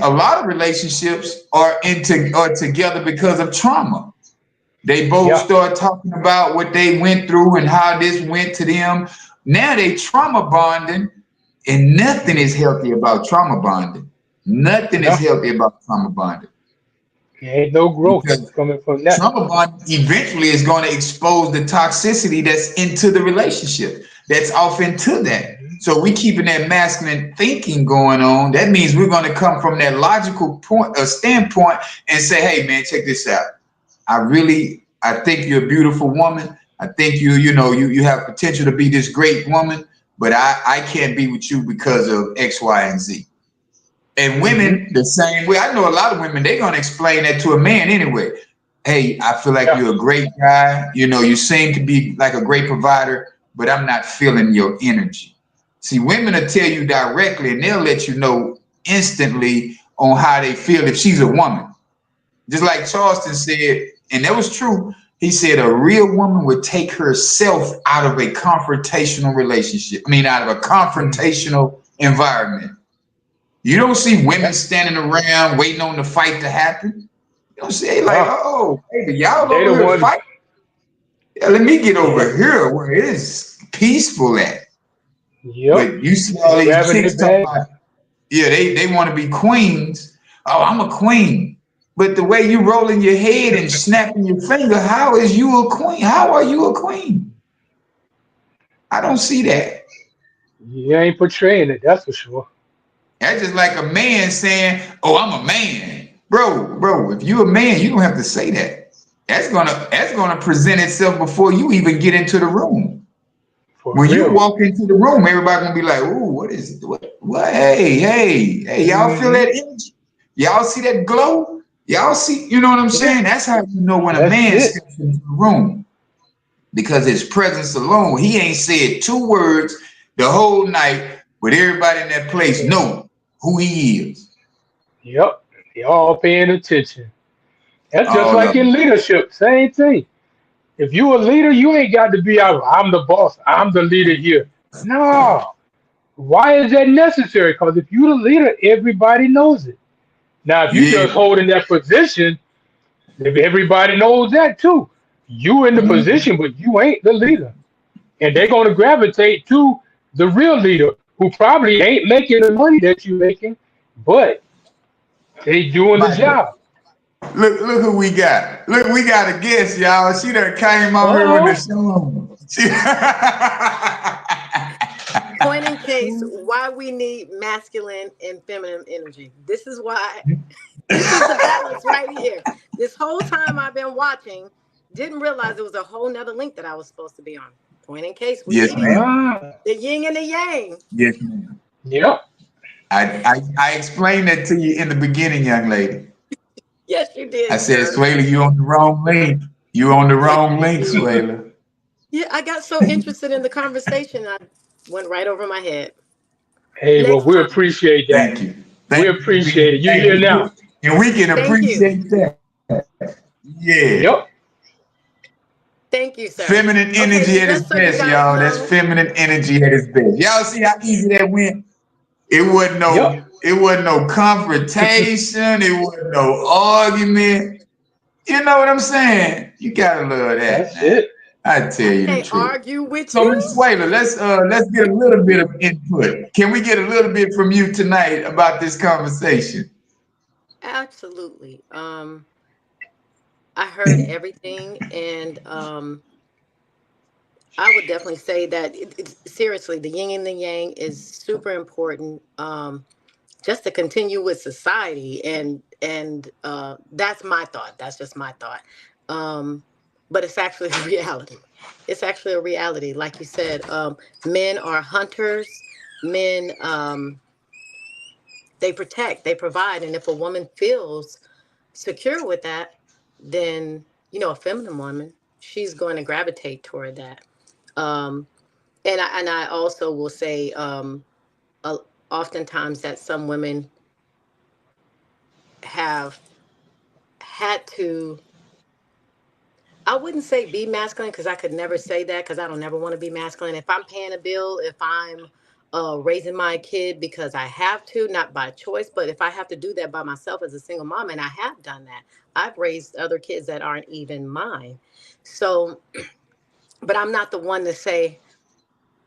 a lot of relationships are together because of trauma. They both start talking about what they went through and how this went to them. Now they trauma bonding, and nothing is healthy about trauma bonding. Nothing is healthy about trauma bonding. Ain't no growth coming from that. Trauma bonding eventually is going to expose the toxicity that's into the relationship, that's off into that. So we keeping that masculine thinking going on. That means we're going to come from that logical standpoint and say, hey man, check this out. I think you're a beautiful woman. I think you have potential to be this great woman, but I can't be with you because of X, Y, and Z. And women the same way. I know a lot of women, they're going to explain that to a man anyway. Hey, I feel like you're a great guy. You seem to be like a great provider, but I'm not feeling your energy. See, women will tell you directly, and they'll let you know instantly on how they feel if she's a woman. Just like Charleston said, and that was true. He said a real woman would take herself out of a confrontational relationship. Out of a confrontational environment. You don't see women standing around waiting on the fight to happen. You don't see oh, baby, y'all over here fighting. Yeah, let me get over here where it is peaceful at. But you see all these chicks talking about, they want to be queens. Oh, I'm a queen. But the way you rolling your head and snapping your finger, how is you a queen? How are you a queen? I don't see that. You ain't portraying it, that's for sure. That's just like a man saying, oh, I'm a man. Bro, if you're a man, you don't have to say that. That's gonna present itself before you even get into the room. When you walk into the room, everybody gonna be like, ooh, what is it? What? Hey, y'all feel that energy? Y'all see that glow? Y'all see, you know what I'm saying? That's how you know when a man steps into the room. Because his presence alone, he ain't said 2 words the whole night, but everybody in that place know who he is. Yep, they all paying attention. That's just like in leadership, same thing. If you a leader, you ain't got to be out, I'm the boss, I'm the leader here. No. Why is that necessary? Because if you're the leader, everybody knows it. Now, if you just holding that position, everybody knows that too. You in the position, but you ain't the leader. And they're going to gravitate to the real leader who probably ain't making the money that you're making, but they doing the job. Look who we got. Look, we got a guest, y'all. She done came on here with the show. Point in case why we need masculine and feminine energy. This is why. This is the balance right here. This whole time I've been watching, didn't realize it was a whole nother link that I was supposed to be on. Point in case. Yes, ma'am. The yin and the yang. Yes, ma'am. Yep. I explained that to you in the beginning, young lady. Yes, you did. I said, Swayla, you on the wrong link. You on the wrong link, Swayla. Yeah, I got so interested in the conversation, I went right over my head. Hey, well, we appreciate that. Thank you. We appreciate it. You here now. And we can appreciate that. Yeah. Yep. Thank you, sir. Feminine energy at its best, y'all. That's feminine energy at its best. Y'all see how easy that went? It wasn't no confrontation. It wasn't no argument. You know what I'm saying? You gotta love that. That's it. I tell you the truth. Argue with so you. Ms. Swayla, let's get a little bit of input. Can we get a little bit from you tonight about this conversation? Absolutely. I heard everything, and I would definitely say that seriously, the yin and the yang is super important. Just to continue with society, and that's my thought. That's just my thought. Um, but it's actually a reality. It's actually a reality. Like you said, men are hunters. Men, they protect, they provide, and if a woman feels secure with that, then a feminine woman, she's going to gravitate toward that. Um, and I also will say, uh, oftentimes that some women have had to, I wouldn't say be masculine, because I could never say that, because I don't ever want to be masculine. If I'm paying a bill, if I'm raising my kid because I have to, not by choice, but if I have to do that by myself as a single mom, and I have done that, I've raised other kids that aren't even mine. So, but I'm not the one to say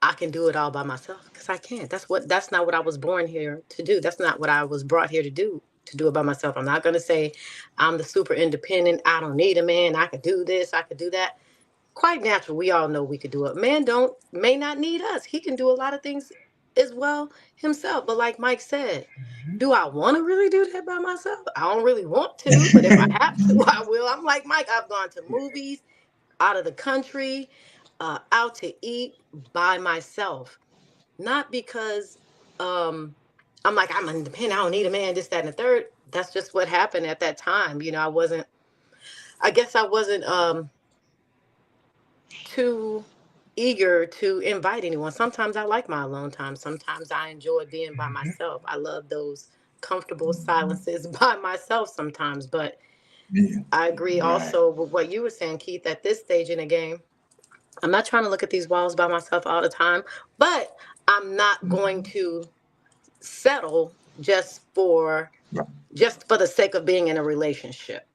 I can do it all by myself, because I can't. That's not what I was born here to do. That's not what I was brought here to do it by myself. I'm not going to say I'm the super independent. I don't need a man. I could do this. I could do that. Quite natural. We all know we could do it. Man may not need us. He can do a lot of things as well himself. But like Mike said, do I want to really do that by myself? I don't really want to, but if I have to, I will. I'm like Mike. I've gone to movies, out of the country, out to eat by myself. Not because I'm like, I'm independent, I don't need a man, this, that, and the third. That's just what happened at that time. I guess I wasn't too eager to invite anyone. Sometimes I like my alone time. Sometimes I enjoy being by myself. I love those comfortable silences by myself sometimes. But Yeah. I agree Right. also with what you were saying, Keith, at this stage in the game. I'm not trying to look at these walls by myself all the time, but I'm not going to settle Right. just for the sake of being in a relationship,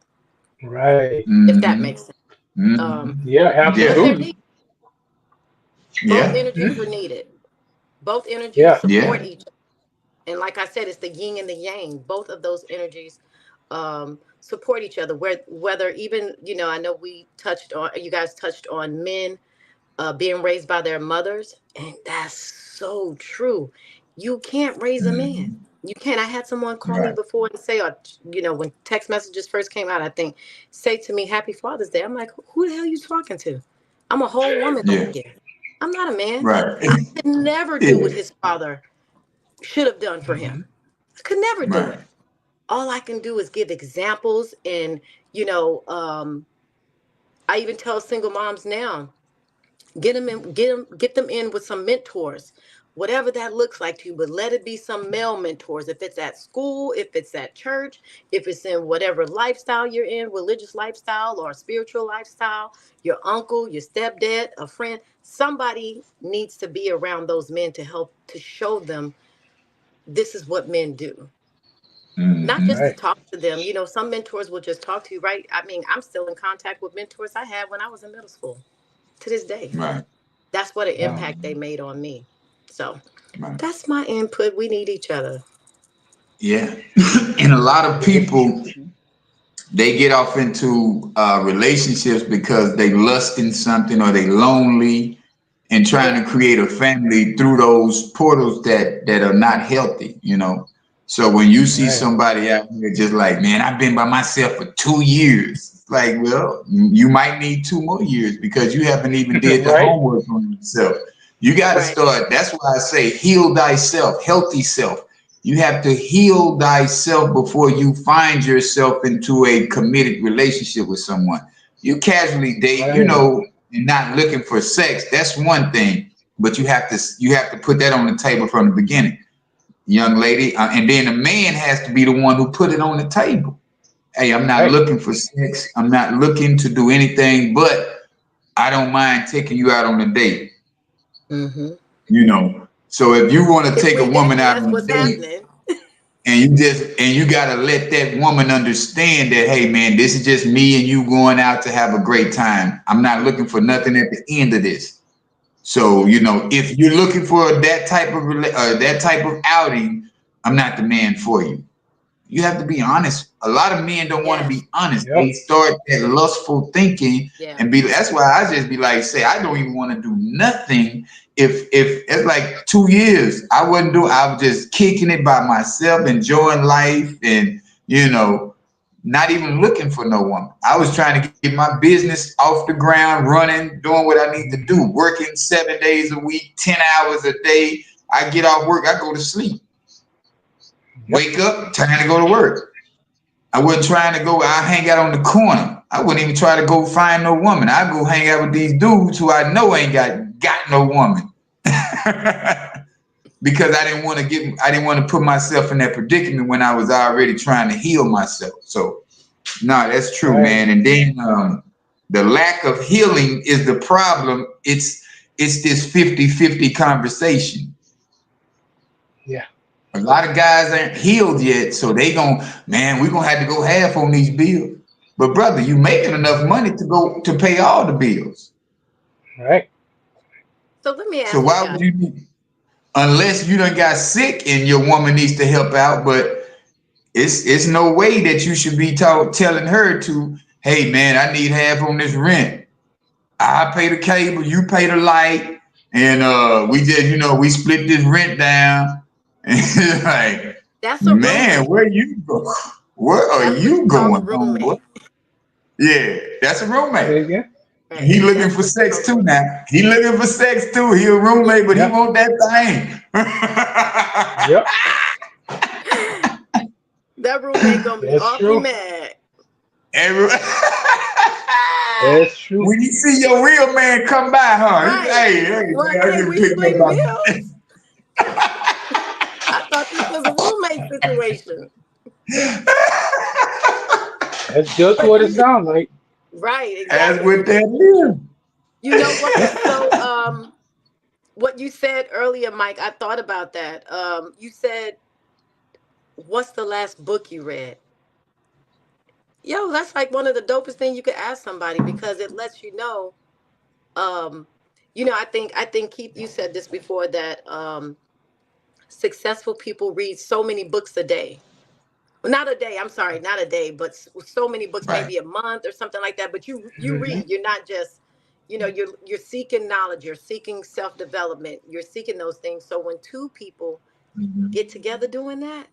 Right. if that Mm-hmm. makes sense. Mm-hmm. Yeah, Because Yeah. they're absolutely. needed. Both Yeah. energies are needed. Both energies Yeah. support Yeah. each other. And like I said, it's the yin and the yang. Both of those energies support each other. Whether even, I know you guys touched on men being raised by their mothers, and that's so true. You can't raise a man. Mm-hmm. You can't. I had someone call me Right. before and say, or when text messages first came out, I think, say to me, "Happy Father's Day." I'm like, who the hell are you talking to? I'm a whole woman over Yeah. here. I'm not a man. Right. I could never do what Yeah. his father should have done for him. I could never do Right. it. All I can do is give examples, and you know, um, I even tell single moms now, get them in with some mentors, whatever that looks like to you, but let it be some male mentors. If it's at school, if it's at church, if it's in whatever lifestyle you're in, religious lifestyle or spiritual lifestyle, your uncle, your stepdad, a friend, somebody needs to be around those men to help to show them this is what men do. Not Mm-hmm. just to Right. talk to them. Some mentors will just talk to you, right? I mean, I'm still in contact with mentors I had when I was in middle school to this day. Right. That's what an Wow. impact they made on me. So Right. that's my input. We need each other. Yeah. And a lot of Yes. people, they get off into relationships because they lust in something, or they lonely and trying Yeah, to create a family through those portals that are not healthy. So when you see Right. somebody out here just like, man, I've been by myself for 2 years, it's like, well, you might need 2 more years because you haven't even did the Right. homework on yourself. You got to right. start. That's why I say heal thyself, healthy self. You have to heal thyself before you find yourself into a committed relationship with someone. You casually date, Right. and not looking for sex. That's one thing, but you have to put that on the table from the beginning, young lady. And then the man has to be the one who put it on the table. Hey, I'm not Right. looking for sex. I'm not looking to do anything, but I don't mind taking you out on a date. Hmm. So if you want to If take a we're woman dating, out that's on a what's date, happening. and you gotta let that woman understand that, hey man, this is just me and you going out to have a great time. I'm not looking for nothing at the end of this. So Yeah. if you're looking for that type of outing, I'm not the man for you. You have to be honest. A lot of men don't want to Yes. be honest. Yep. They start that lustful thinking Yeah. and be. That's why I just be like, say, I don't even want to do nothing. If it's like 2 years, I wouldn't do. I was just kicking it by myself, enjoying life, and not even looking for no woman. I was trying to get my business off the ground, running, doing what I need to do, working 7 days a week, 10 hours a day. I get off work, I go to sleep. Yep. Wake up, time to go to work. I wasn't trying to go. I hang out on the corner. I wouldn't even try to go find no woman. I go hang out with these dudes who I know ain't got no woman. Because I didn't want to put myself in that predicament when I was already trying to heal myself. So no, that's true, Right. man. And then the lack of healing is the problem. It's this 50-50 conversation. Yeah. A lot of guys aren't healed yet, so we're gonna have to go half on these bills. But brother, you making enough money to pay all the bills. Right. So let me So ask you why guys. would you unless you done got sick and your woman needs to help out, but it's no way that you should be telling her to, hey man, I need half on this rent. I pay the cable, you pay the light, and we just, we split this rent down. And like, That's a man, roommate. where you go? Where are That's what you you call a going, homeboy? roommate. Yeah, that's a Say roommate. again. Right. He looking That's for what you call sex a too roommate. now. He looking for sex too. He a roommate, but he Yeah. want that thing. Yep. That roommate gonna be That's awfully true. mad. Every- That's true. when you see your real man come by, huh? Right. Hey, Well, man, I can't need to we pick split up my. bills? I thought this was a roommate situation. That's just But what it sounds like. right, As exactly. with that is. You know what? So what you said earlier, Mike, I thought about that. You said, what's the last book you read? Yo, that's like one of the dopest things you could ask somebody because it lets you know. Um, I think Keith, you said this before that successful people read so many books a day. Well, not a day. I'm sorry, not a day, but so many books, Right. maybe a month or something like that. But you Hmm. read. You're not just, you're seeking knowledge. You're seeking self development. You're seeking those things. So when two people Mhm. get together doing that,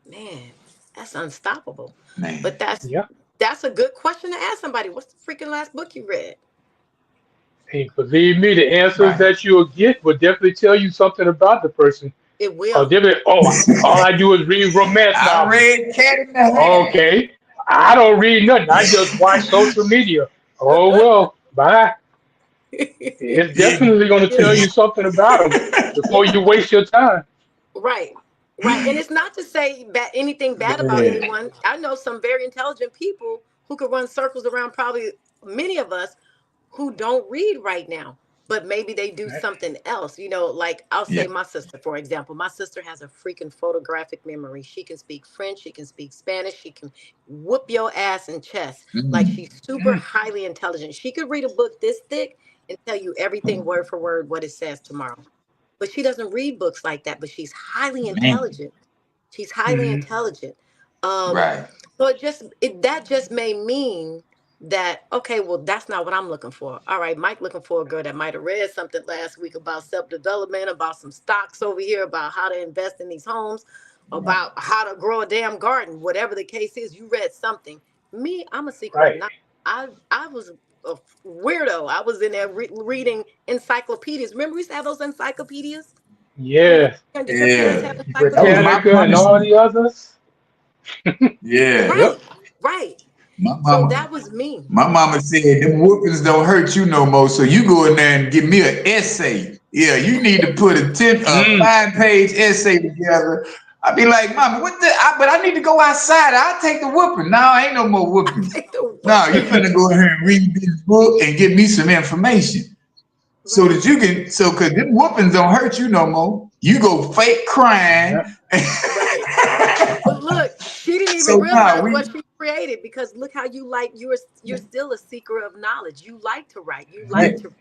man, that's unstoppable. Man. But Yeah. that's a good question to ask somebody. What's the freaking last book you read? Hey, believe me, the answers Right. that you'll get will definitely tell you something about the person. It Oh, will. all I do is read romance I novels. read Cat in the Hat. Okay. I don't read nothing. I just watch social media. Oh well, bye. It's Yeah. definitely going to You tell know, you something about them before you waste your time. right. Right. And it's not to say anything bad about Man. anyone. I know some very intelligent people who could run circles around probably many of us who don't read right now, but maybe they do Right. something else. Like I'll Yeah. say my sister, for example. My sister has a freaking photographic memory. She can speak French, she can speak Spanish, she can whoop your ass in chess. Like Mm. she's super highly intelligent. She could read a book this thick and tell you everything word for word what it says tomorrow. But she doesn't read books like that, but she's highly Man. intelligent. She's highly Hmm. intelligent. Um, Right. so that just may mean that okay, well, that's not what I'm looking for. All right, Mike looking for a girl that might have read something last week about self-development, about some stocks over here, about how to invest in these homes, Right. about how to grow a damn garden, whatever the case is, you read something. Me, I'm a seeker of Right. knowledge. I was a weirdo. I was in there reading encyclopedias. Remember we used to have those encyclopedias? Yes. Did your parents Yeah. have That was encyclopedias? my Britannica and all punishment. the others. Yeah. Right, Yep. right. My So mama. that was me. My mama said them whoopings don't hurt you no more. So you go in there and give me an essay. Yeah, you need to put a Mm. 5-page essay together. I'd be like, Mama, but I need to go outside. I'll take the whooping. No, ain't no more whoopings. Take the No, you whooping. finna go ahead and read this book and give me some information. So Right, that you can, cause them whoopings don't hurt you no more. You go fake crying. Yep. right. But look, she didn't even So now realize we, what she created because look how you're still a seeker of knowledge. You like to write. You yeah, like to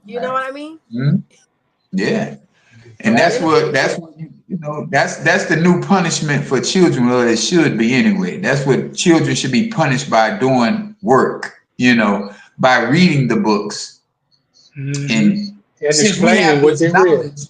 you know right. what I mean? Mhm. Yeah. And that's what that's the new punishment for children, or it should be anyway. That's what children should be punished by doing work, by reading the books. And And since we explaining have what this they read. knowledge,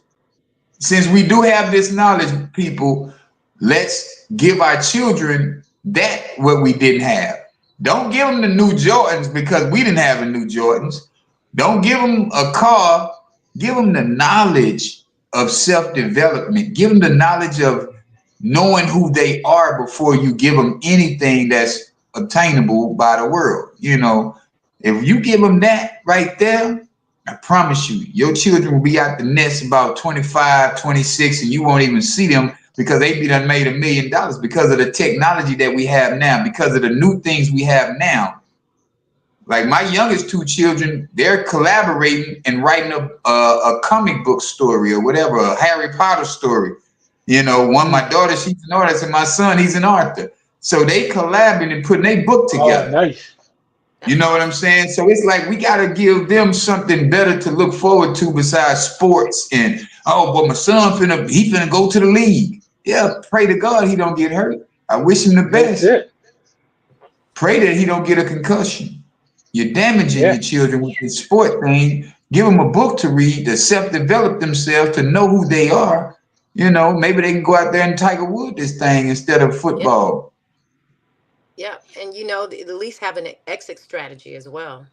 since we do have this knowledge, people, let's give our children that what we didn't have. Don't give them the new Jordans because we didn't have the new Jordans. Don't give them a car. Give them the knowledge of self-development. Give them the knowledge of knowing who they are before you give them anything that's obtainable by the world. If you give them that right there, I promise you, your children will be out the nest about 25, 26, and you won't even see them because they be done made $1 million because of the technology that we have now, because of the new things we have now. Like my youngest two children, they're collaborating and writing a comic book story or whatever, a Harry Potter story. My daughter, she's an artist, and my son, he's an author. So they collabing and putting their book together. Oh, nice. You know what I'm saying? So it's like we got to give them something better to look forward to besides sports. And, but my son finna go to the league. Yeah, pray to God he don't get hurt. I wish him the best. That's it. Pray that he don't get a concussion. You're damaging your children with this sport thing. Give them a book to read to self-develop themselves, to know who they are. Maybe they can go out there and Tiger Woods this thing instead of football. Yeah, and at least have an exit strategy as well.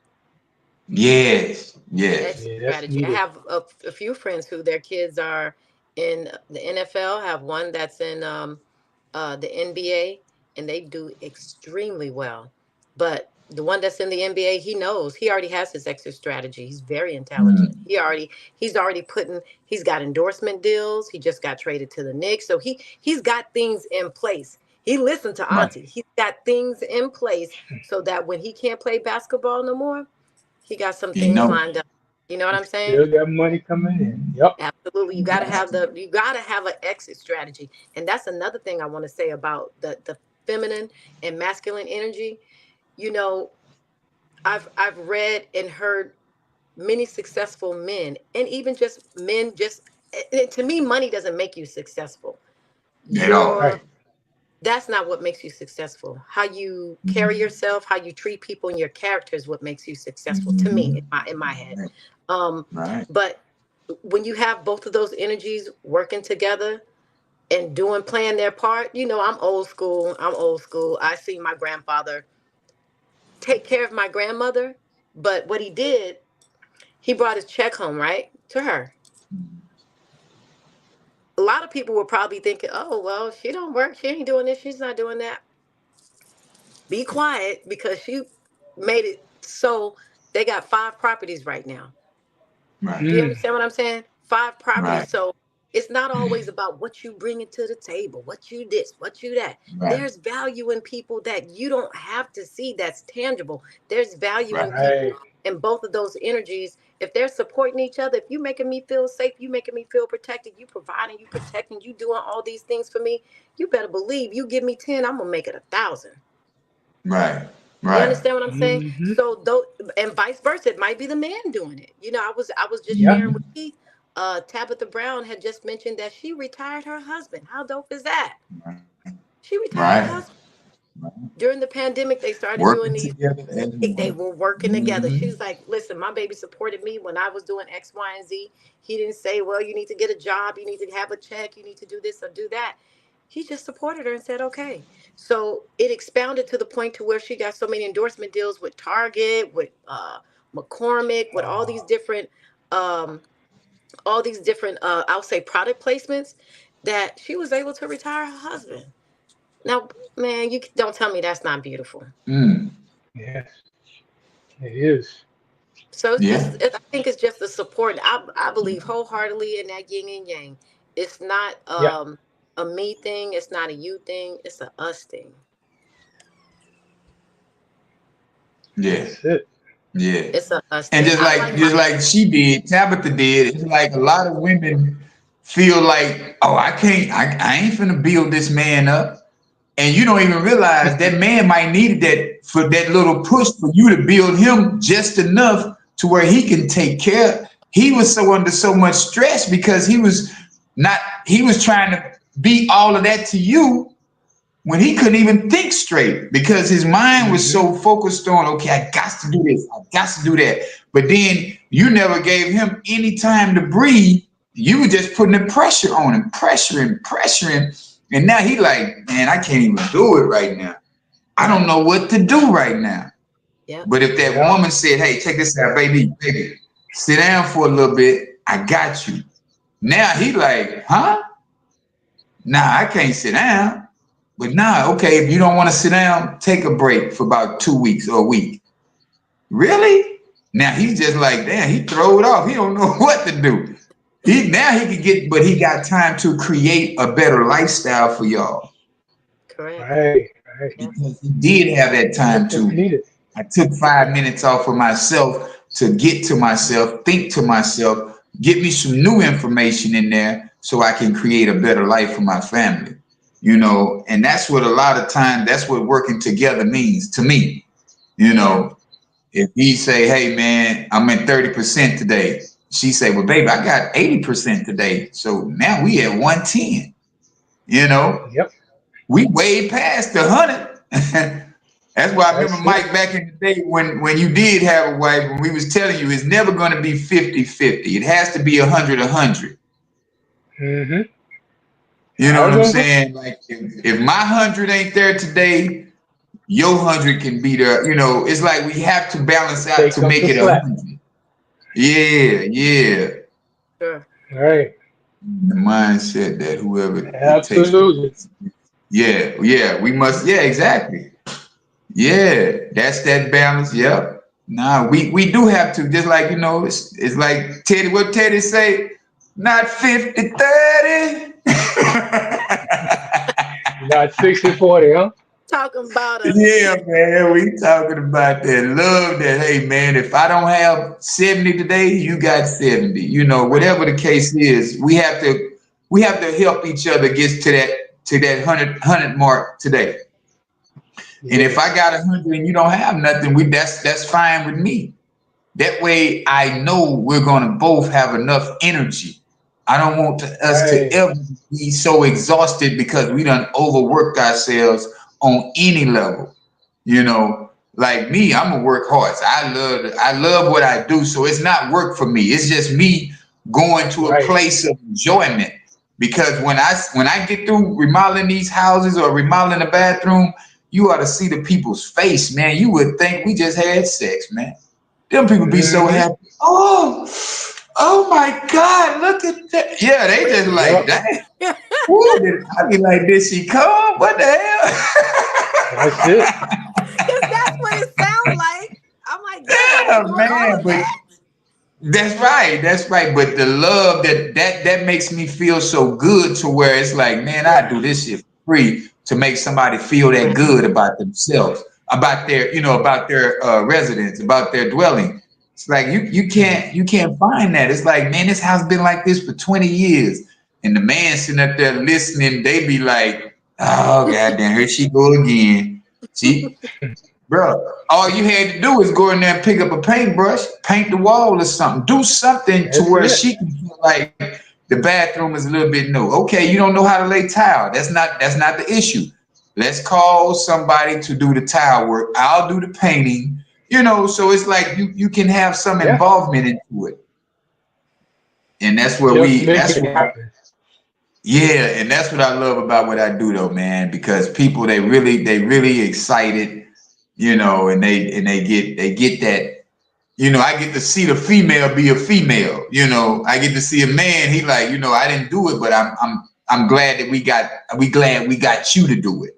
Yes. Exit strategy. I have a few friends who their kids are in the NFL. I have one that's in the NBA, and they do extremely well. But the one that's in the NBA, he already has his exit strategy. He's very intelligent. He's got endorsement deals. He just got traded to the Knicks. So he's got things in place. He listened to Auntie. He's got things in place so that when he can't play basketball no more, he got some things lined up. You know what I'm saying? Still got money coming in. Yep. Absolutely. You gotta have an exit strategy. And that's another thing I want to say about the feminine and masculine energy. I've read and heard many successful men, and even just men, to me, money doesn't make you successful. That's not what makes you successful. How you carry yourself, how you treat people, and your character is what makes you successful to me in my head. But when you have both of those energies working together and playing their part, I'm old school. I see my grandfather take care of my grandmother, but what he did, he brought his check home, right, to her. A lot of people were probably thinking, oh, well, she don't work. She ain't doing this. She's not doing that. Be quiet, because she made it so they got 5 properties right now. Right. Do you understand what I'm saying? 5 properties. Right. So it's not always about what you bring to the table, what you this, what you that. Right. There's value in people that you don't have to see that's tangible. There's value in people in both of those energies. If they're supporting each other, if you making me feel safe, you making me feel protected, you providing, you protecting, you doing all these things for me, you better believe you give me 10, I'm gonna make it 1,000. Right. You understand what I'm saying? So and vice versa, it might be the man doing it. I was just sharing with Keith. Tabitha Brown had just mentioned that she retired her husband. How dope is that? She retired her husband. During the pandemic, they started doing these. They were working together. She was like, listen, my baby supported me when I was doing X, Y, and Z. He didn't say, well, you need to get a job. You need to have a check. You need to do this or do that. He just supported her and said, okay. So it expounded to the point to where she got so many endorsement deals with Target, with McCormick, with all these different, I'll say product placements, that she was able to retire her husband. Now, man, you don't tell me that's not beautiful. Yes, it is. So I think it's just the support. I believe wholeheartedly in that yin and yang. It's not a me thing. It's not a you thing. It's a us thing. Yes. That's it. Yeah. It's a us and thing. just like she did, Tabitha did. It's like a lot of women feel like, oh, I ain't finna build this man up. And you don't even realize that man might need that for that little push for you to build him just enough to where he can take care he was so under so much stress because he was trying to be all of that to you when he couldn't even think straight because his mind was so focused on, okay, I got to do this, I got to do that. But then you never gave him any time to breathe. You were just putting the pressure on him, pressuring. And now he like, man, I can't even do it right now. I don't know what to do right now. Yep. But if that woman said, hey, check this out, baby, sit down for a little bit. I got you. Now he like, huh? Nah, I can't sit down. But nah, okay, if you don't want to sit down, take a break for about 2 weeks or a week. Really? Now he's just like, damn, he throw it off. He don't know what to do. He could get, but he got time to create a better lifestyle for y'all. Correct. Right. Because he did have that time to. I took 5 minutes off of myself to get to myself, think to myself, get me some new information in there so I can create a better life for my family. You know, and that's what a lot of times, that's what working together means to me. You know, if he say, hey, man, I'm at 30% today. She say, well, baby, I got 80% today. So now we at 110. You know, we way past the 100. That's why I remember, Mike, back in the day when you did have a wife, when we was telling you it's never going to be 50-50. It has to be 100-100. Mm-hmm. You know what I'm saying? Like if my 100 ain't there today, your 100 can be there. You know, it's like we have to balance out to make it 100. Yeah. Sure. All right. The mindset that whoever absolutely takes, yeah, we must, exactly. Yeah, that's that balance. Yep. Nah, we do have to, just like, you know, it's like Teddy, what Teddy say? Not 50-30. Not 60-40, huh? Talking about it. Yeah, man, we talking about that love that, hey, man, if I don't have 70 today, you got 70. You know, whatever the case is, we have to help each other get to that 100 mark today. Yeah. And if I got 100 and you don't have nothing, that's fine with me. That way I know we're gonna both have enough energy. I don't want us to ever be so exhausted because we done overworked ourselves on any level. You know, like me, I'm a workhorse. I love what I do. So it's not work for me. It's just me going to a place of enjoyment. Because when I get through remodeling these houses or remodeling a bathroom, you ought to see the people's face, man. You would think we just had sex, man. Them people be so happy. Oh my God, look at that. Yeah, they just like, dang. I be like, did she come? What the hell? That's it. Because that's what it sounds like. I'm like, yeah, man. But that's right. But the love that makes me feel so good to where it's like, man, I do this shit for free to make somebody feel that good about themselves, about their, about their residence, about their dwelling. It's like you can't find that. It's like, man, this house been like this for 20 years. And the man sitting up there listening, they be like, oh, goddamn, here she go again. See, bro, all you had to do is go in there and pick up a paintbrush, paint the wall or something. Do something to where she can feel like the bathroom is a little bit new. Okay, you don't know how to lay tile. That's not the issue. Let's call somebody to do the tile work. I'll do the painting. So it's like you can have some involvement into it. And that's where and that's what I love about what I do though, man, because people, they really excited, and they get that, I get to see the female be a female, I get to see a man, he like, I didn't do it, but I'm glad that we got you to do it.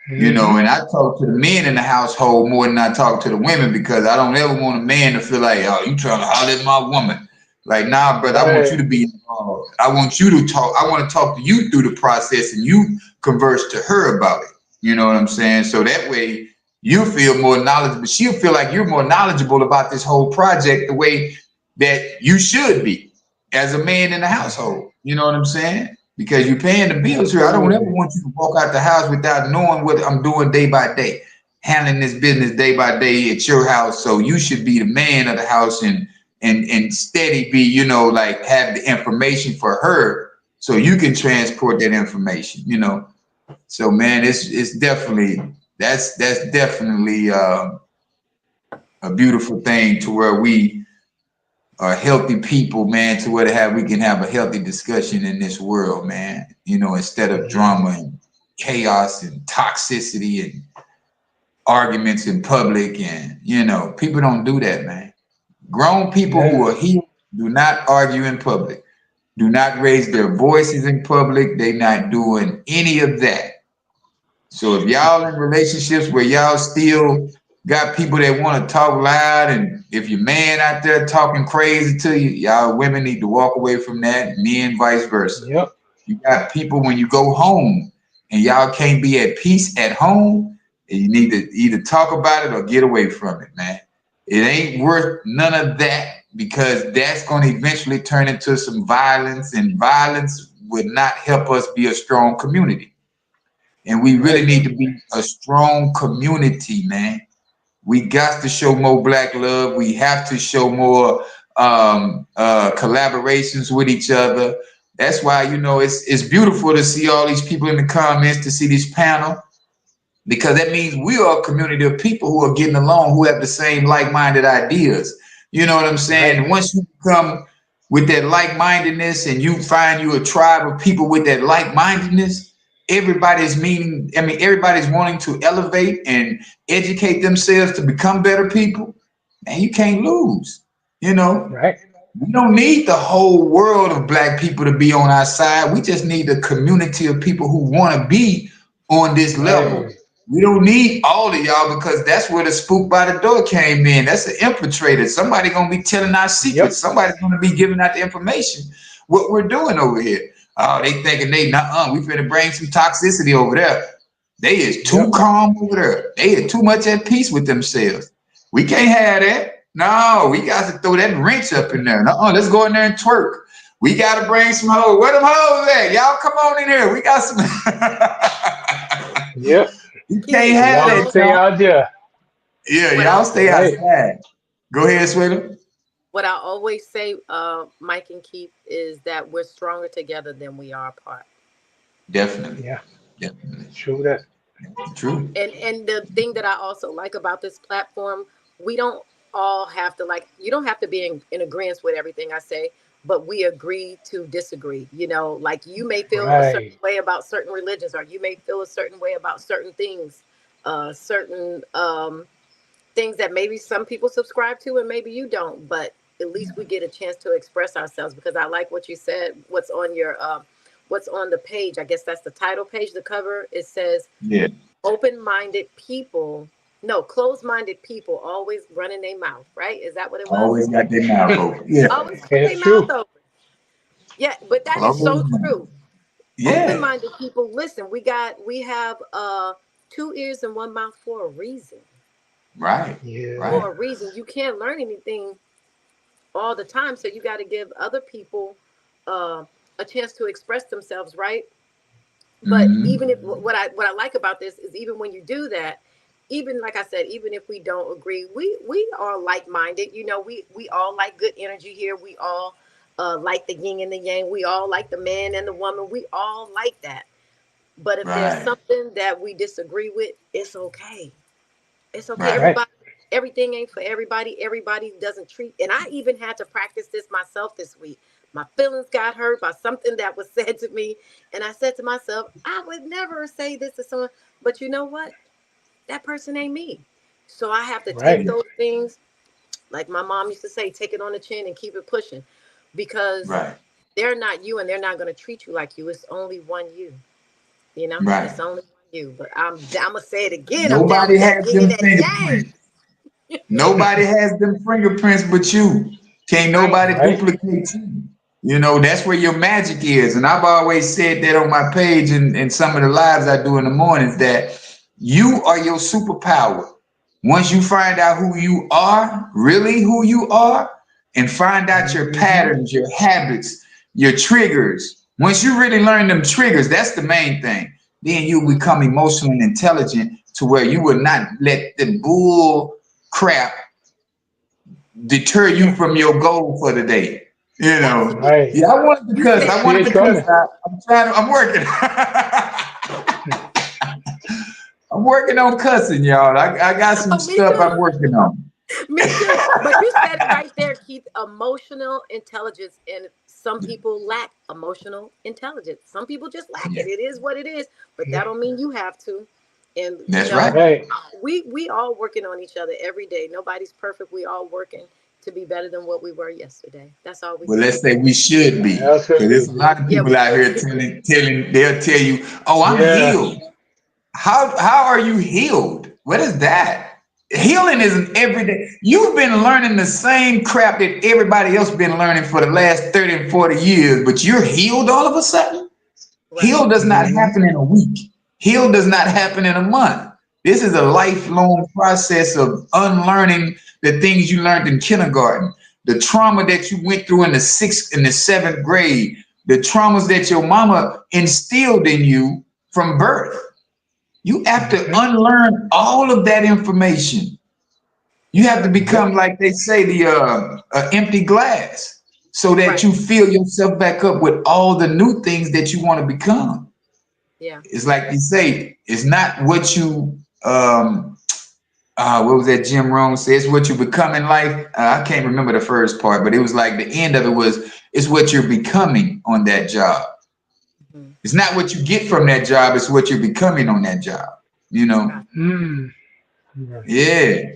And I talk to the men in the household more than I talk to the women, because I don't ever want a man to feel like, oh, you trying to holler at my woman. Like, nah, brother, I want you to be involved. I want you to talk. I want to talk to you through the process and you converse to her about it. You know what I'm saying? So that way you feel more knowledgeable. She'll feel like you're more knowledgeable about this whole project the way that you should be as a man in the household. You know what I'm saying? Because you're paying the bills here. I don't ever want you to walk out the house without knowing what I'm doing day by day, handling this business day by day at your house. So you should be the man of the house and and steady be, you know, like have the information for her so you can transport that information, you know. So man, it's definitely that's definitely a beautiful thing to where we are healthy people, man, to where we can have a healthy discussion in this world, man, you know, instead of drama and chaos and toxicity and arguments in public. And you know, people don't do that, man. Grown people who are healed do not argue in public, do not raise their voices in public. They not doing any of that. So if y'all in relationships where y'all still got people that want to talk loud, and if your man out there talking crazy to you, y'all women need to walk away from that, men vice versa. Yep. You got people when you go home and y'all can't be at peace at home, and you need to either talk about it or get away from it, man. It ain't worth none of that, because that's going to eventually turn into some violence, and violence would not help us be a strong community. And we really need to be a strong community, man. We got to show more Black love. We have to show more collaborations with each other. That's why, you know, it's beautiful to see all these people in the comments, to see this panel, because that means we are a community of people who are getting along, who have the same like-minded ideas. You know what I'm saying? And once you come with that like-mindedness and you find you a tribe of people with that like-mindedness, everybody's wanting to elevate and educate themselves to become better people, and you can't lose, you know. Right. We don't need the whole world of Black people to be on our side. We just need a community of people who want to be on this level. We don't need all of y'all, because that's where the spook by the door came in. That's an infiltrator. Somebody gonna be telling our secrets. Somebody's gonna be giving out the information, what we're doing over here. Oh, they thinking we finna bring some toxicity over there. They is too calm over there. They are too much at peace with themselves. We can't have that. No, we got to throw that wrench up in there. Let's go in there and twerk. We got to bring some hoes. Where them hoes at? Y'all come on in here. We got some. Yep. You can't have that. Stay out there. Yeah, y'all stay outside. Go ahead, Sweeter. What I always say, Mike and Keith, is that we're stronger together than we are apart. Definitely. Yeah. Definitely. True that. True. And the thing that I also like about this platform, we don't all have to you don't have to be in agreement with everything I say, but we agree to disagree. You know, like you may feel a certain way about certain religions, or you may feel a certain way about certain things, certain things that maybe some people subscribe to and maybe you don't, but at least we get a chance to express ourselves. Because I like what you said, what's on the page. I guess that's the title page, the cover. It says, open-minded people, no, closed-minded people always running their mouth, right? Is that what it was? Always got their mouth open. Yeah. Always got their mouth open. Yeah, but that is so true. Yeah. Open-minded people, listen, we have 2 ears and 1 mouth for a reason. Right. Yeah. For a reason. You can't learn anything all the time, so you got to give other people a chance to express themselves, right? But even if what I like about this is, even when you do that, even like I said, even if we don't agree, we are like-minded. You know, we all like good energy here. We all like the yin and the yang. We all like the man and the woman. We all like that. But if there's something that we disagree with, it's okay. It's okay. Everything ain't for everybody. Everybody doesn't treat. And I even had to practice this myself this week. My feelings got hurt by something that was said to me. And I said to myself, I would never say this to someone. But you know what? That person ain't me. So I have to take those things, like my mom used to say, take it on the chin and keep it pushing. Because they're not you, and they're not going to treat you like you. It's only one you. You know? It's only one you. But I'm going to say it again. Nobody has them fingerprints. Nobody has them fingerprints but you. Can't nobody duplicate you. You know, that's where your magic is. And I've always said that on my page and some of the lives I do in the mornings, that you are your superpower. Once you find out who you are, really who you are, and find out your patterns, your habits, your triggers. Once you really learn them triggers, that's the main thing. Then you become emotionally intelligent to where you will not let the bull crap deter you from your goal for the day. You know, Right. yeah, I wanted to cuss. I wanted to cuss. I'm working. I'm working on cussing, y'all. I got some stuff I'm working on. Me too. But you said it right there, Keith. Emotional intelligence, and some people lack emotional intelligence. Some people just lack Yeah. it. It is what it is. But that don't mean you have to. And That's you know, right. we all working on each other every day. Nobody's perfect. We all working to be better than what we were yesterday. That's all we. Well, let's say we should be, because there's a lot of people out here telling. They'll tell you, "Oh, I'm healed." How are you healed? What is that? Healing is an everyday. You've been learning the same crap that everybody else been learning for the last 30 and 40 years, but you're healed all of a sudden? Right. Heal does not happen in a week. Heal does not happen in a month. This is a lifelong process of unlearning the things you learned in kindergarten, the trauma that you went through in the 6th and the 7th grade, the traumas that your mama instilled in you from birth. You have to unlearn all of that information. You have to become, like they say, the empty glass, so that you fill yourself back up with all the new things that you want to become. Yeah, it's like you say, it's not what you what was that Jim Rohn said? It's what you become in life. I can't remember the first part, but it was like the end of it was, it's what you're becoming on that job. It's not what you get from that job, it's what you're becoming on that job, you know? Yeah.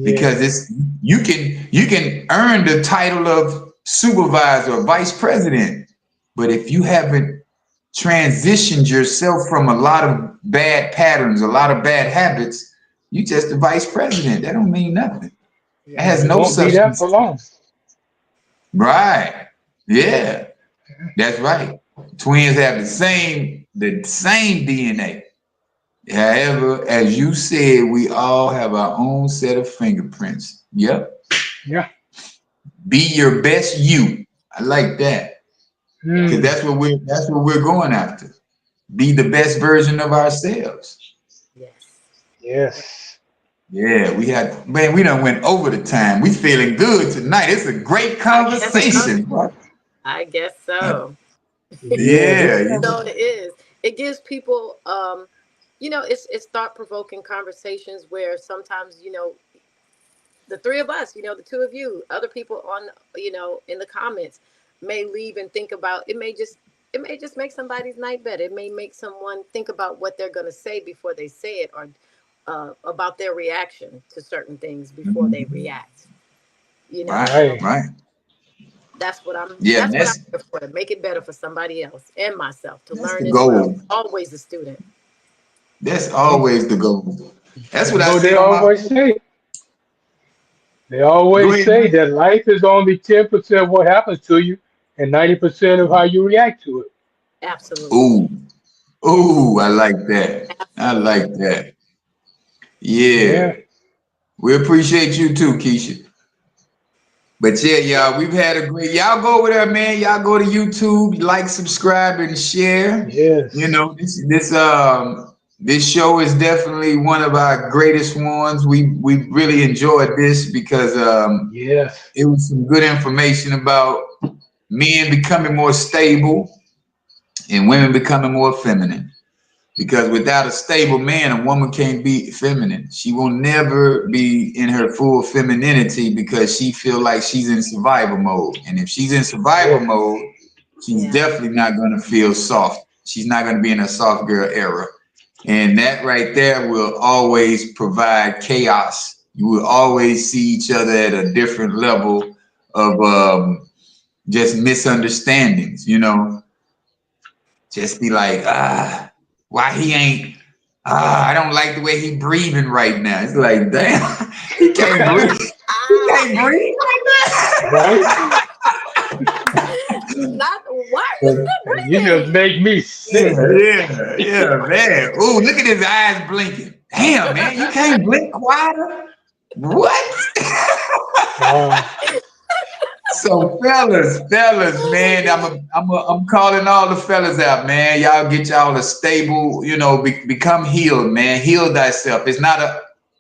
Because it's you can earn the title of supervisor or vice president, but if you haven't transitioned yourself from a lot of bad patterns, a lot of bad habits, you just a vice president. That don't mean nothing. It has no substance. For long. Right. Yeah. That's right. Twins have the same DNA. However, as you said, we all have our own set of fingerprints. Yep. Yeah. Be your best you. I like that. Because that's what we're going after. Be the best version of ourselves. Yes. Yeah, we done went over the time. We feeling good tonight. It's a great conversation. I guess so. Yeah. So it is. It gives people it's thought-provoking conversations where sometimes, the three of us, the two of you, other people on, in the comments may leave and think about, it may just make somebody's night better. It may make someone think about what they're going to say before they say it, or about their reaction to certain things before they react. Right. That's what I'm here for, to make it better for somebody else and myself, to learn as well. Always a student. That's always the goal. That's what I say. They always say that life is only 10% of what happens to you and 90% of how you react to it. Absolutely. Ooh, I like that. I like that. Yeah. We appreciate you too, Keisha. But yeah, y'all, we've had a great, y'all go over there, man. Y'all go to YouTube, like, subscribe, and share. Yes. This show is definitely one of our greatest ones. We really enjoyed this because it was some good information about men becoming more stable and women becoming more feminine. Because without a stable man, a woman can't be feminine. She will never be in her full femininity because she feel like she's in survival mode. And if she's in survival mode, she's definitely not going to feel soft. She's not going to be in a soft girl era. And that right there will always provide chaos. You will always see each other at a different level of just misunderstandings, Just be like, why he ain't, I don't like the way he breathing right now. It's like, damn, he can't breathe. He can't breathe like that. Right? Not what? You just make me sick. Yeah, man. Ooh, look at his eyes blinking. Damn, man, you can't blink quieter? What? So fellas, man, I'm calling all the fellas out, man. Y'all get y'all a stable, become healed, man. Heal thyself. It's not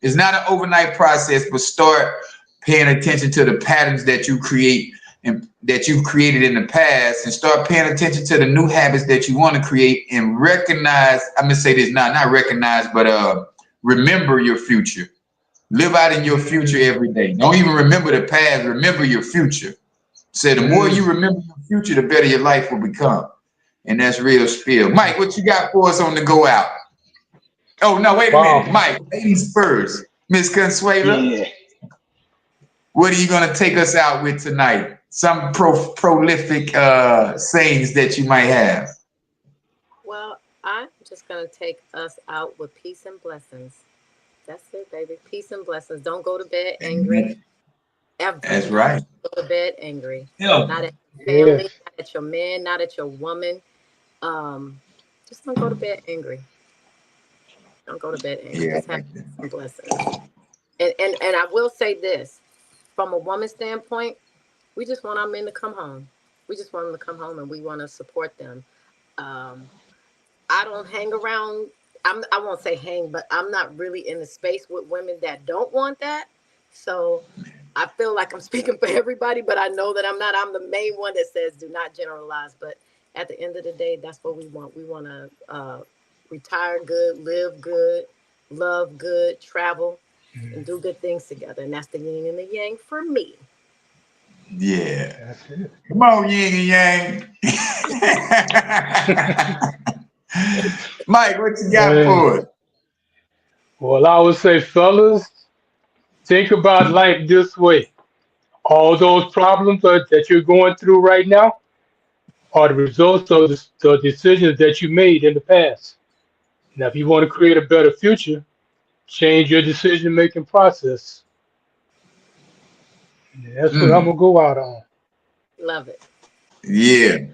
an overnight process, but start paying attention to the patterns that you create and that you've created in the past, and start paying attention to the new habits that you want to create, and recognize, I'm gonna say this, not recognize, but remember your future. Live out in your future every day. Don't even remember the past, remember your future. So the more you remember your future, the better your life will become. And that's real spill. Mike, what you got for us on the go out? Oh, no, wait a minute. Mike, ladies first. Miss Consuela, Yeah. what are you going to take us out with tonight? Some prolific sayings that you might have. Well, I'm just going to take us out with peace and blessings. That's it, baby. Peace and blessings. Don't go to bed angry. Ever. That's right. Go to bed angry. Yeah. Not at your family, not at your man, not at your woman. Just don't go to bed angry. Don't go to bed angry. Yeah. Just have some blessings. And I will say this, from a woman's standpoint, we just want our men to come home. We just want them to come home, and we want to support them. I don't hang around. I won't say hang, but I'm not really in the space with women that don't want that. So I feel like I'm speaking for everybody, but I know that I'm not. I'm the main one that says do not generalize. But at the end of the day, that's what we want. We want to retire good, live good, love good, travel, and do good things together. And that's the yin and the yang for me. Yeah. That's it. Come on, yin and yang. Mike, what you got for us? Well, I would say, fellas, think about life this way. All those problems that you're going through right now are the results of the decisions that you made in the past. Now, if you want to create a better future, change your decision-making process. And that's what I'm going to go out on. Love it. Yeah.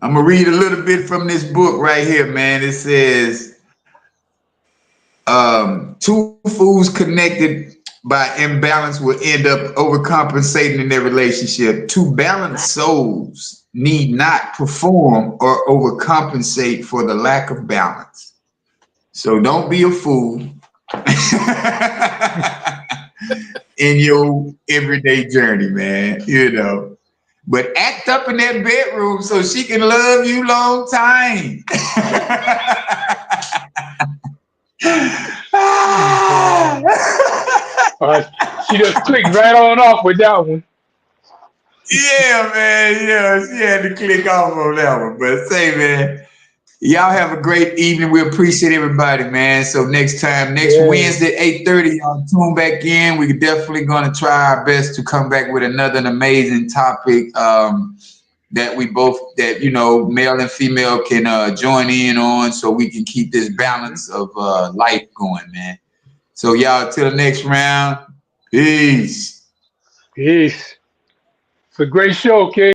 I'm going to read a little bit from this book right here, man. It says, two fools connected by imbalance will end up overcompensating in their relationship. Two balanced souls need not perform or overcompensate for the lack of balance. So don't be a fool in your everyday journey, man, you know. But act up in that bedroom so she can love you long time. She just clicked right on off with that one. Yeah, man. Yeah, she had to click off on that one. But say, man, y'all have a great evening. We appreciate everybody, man. So next Wednesday, 8:30, y'all tune back in. We're definitely going to try our best to come back with another amazing topic that we both, you know, male and female can join in on, so we can keep this balance of life going, man. So y'all, till the next round, peace. Peace. It's a great show, kid.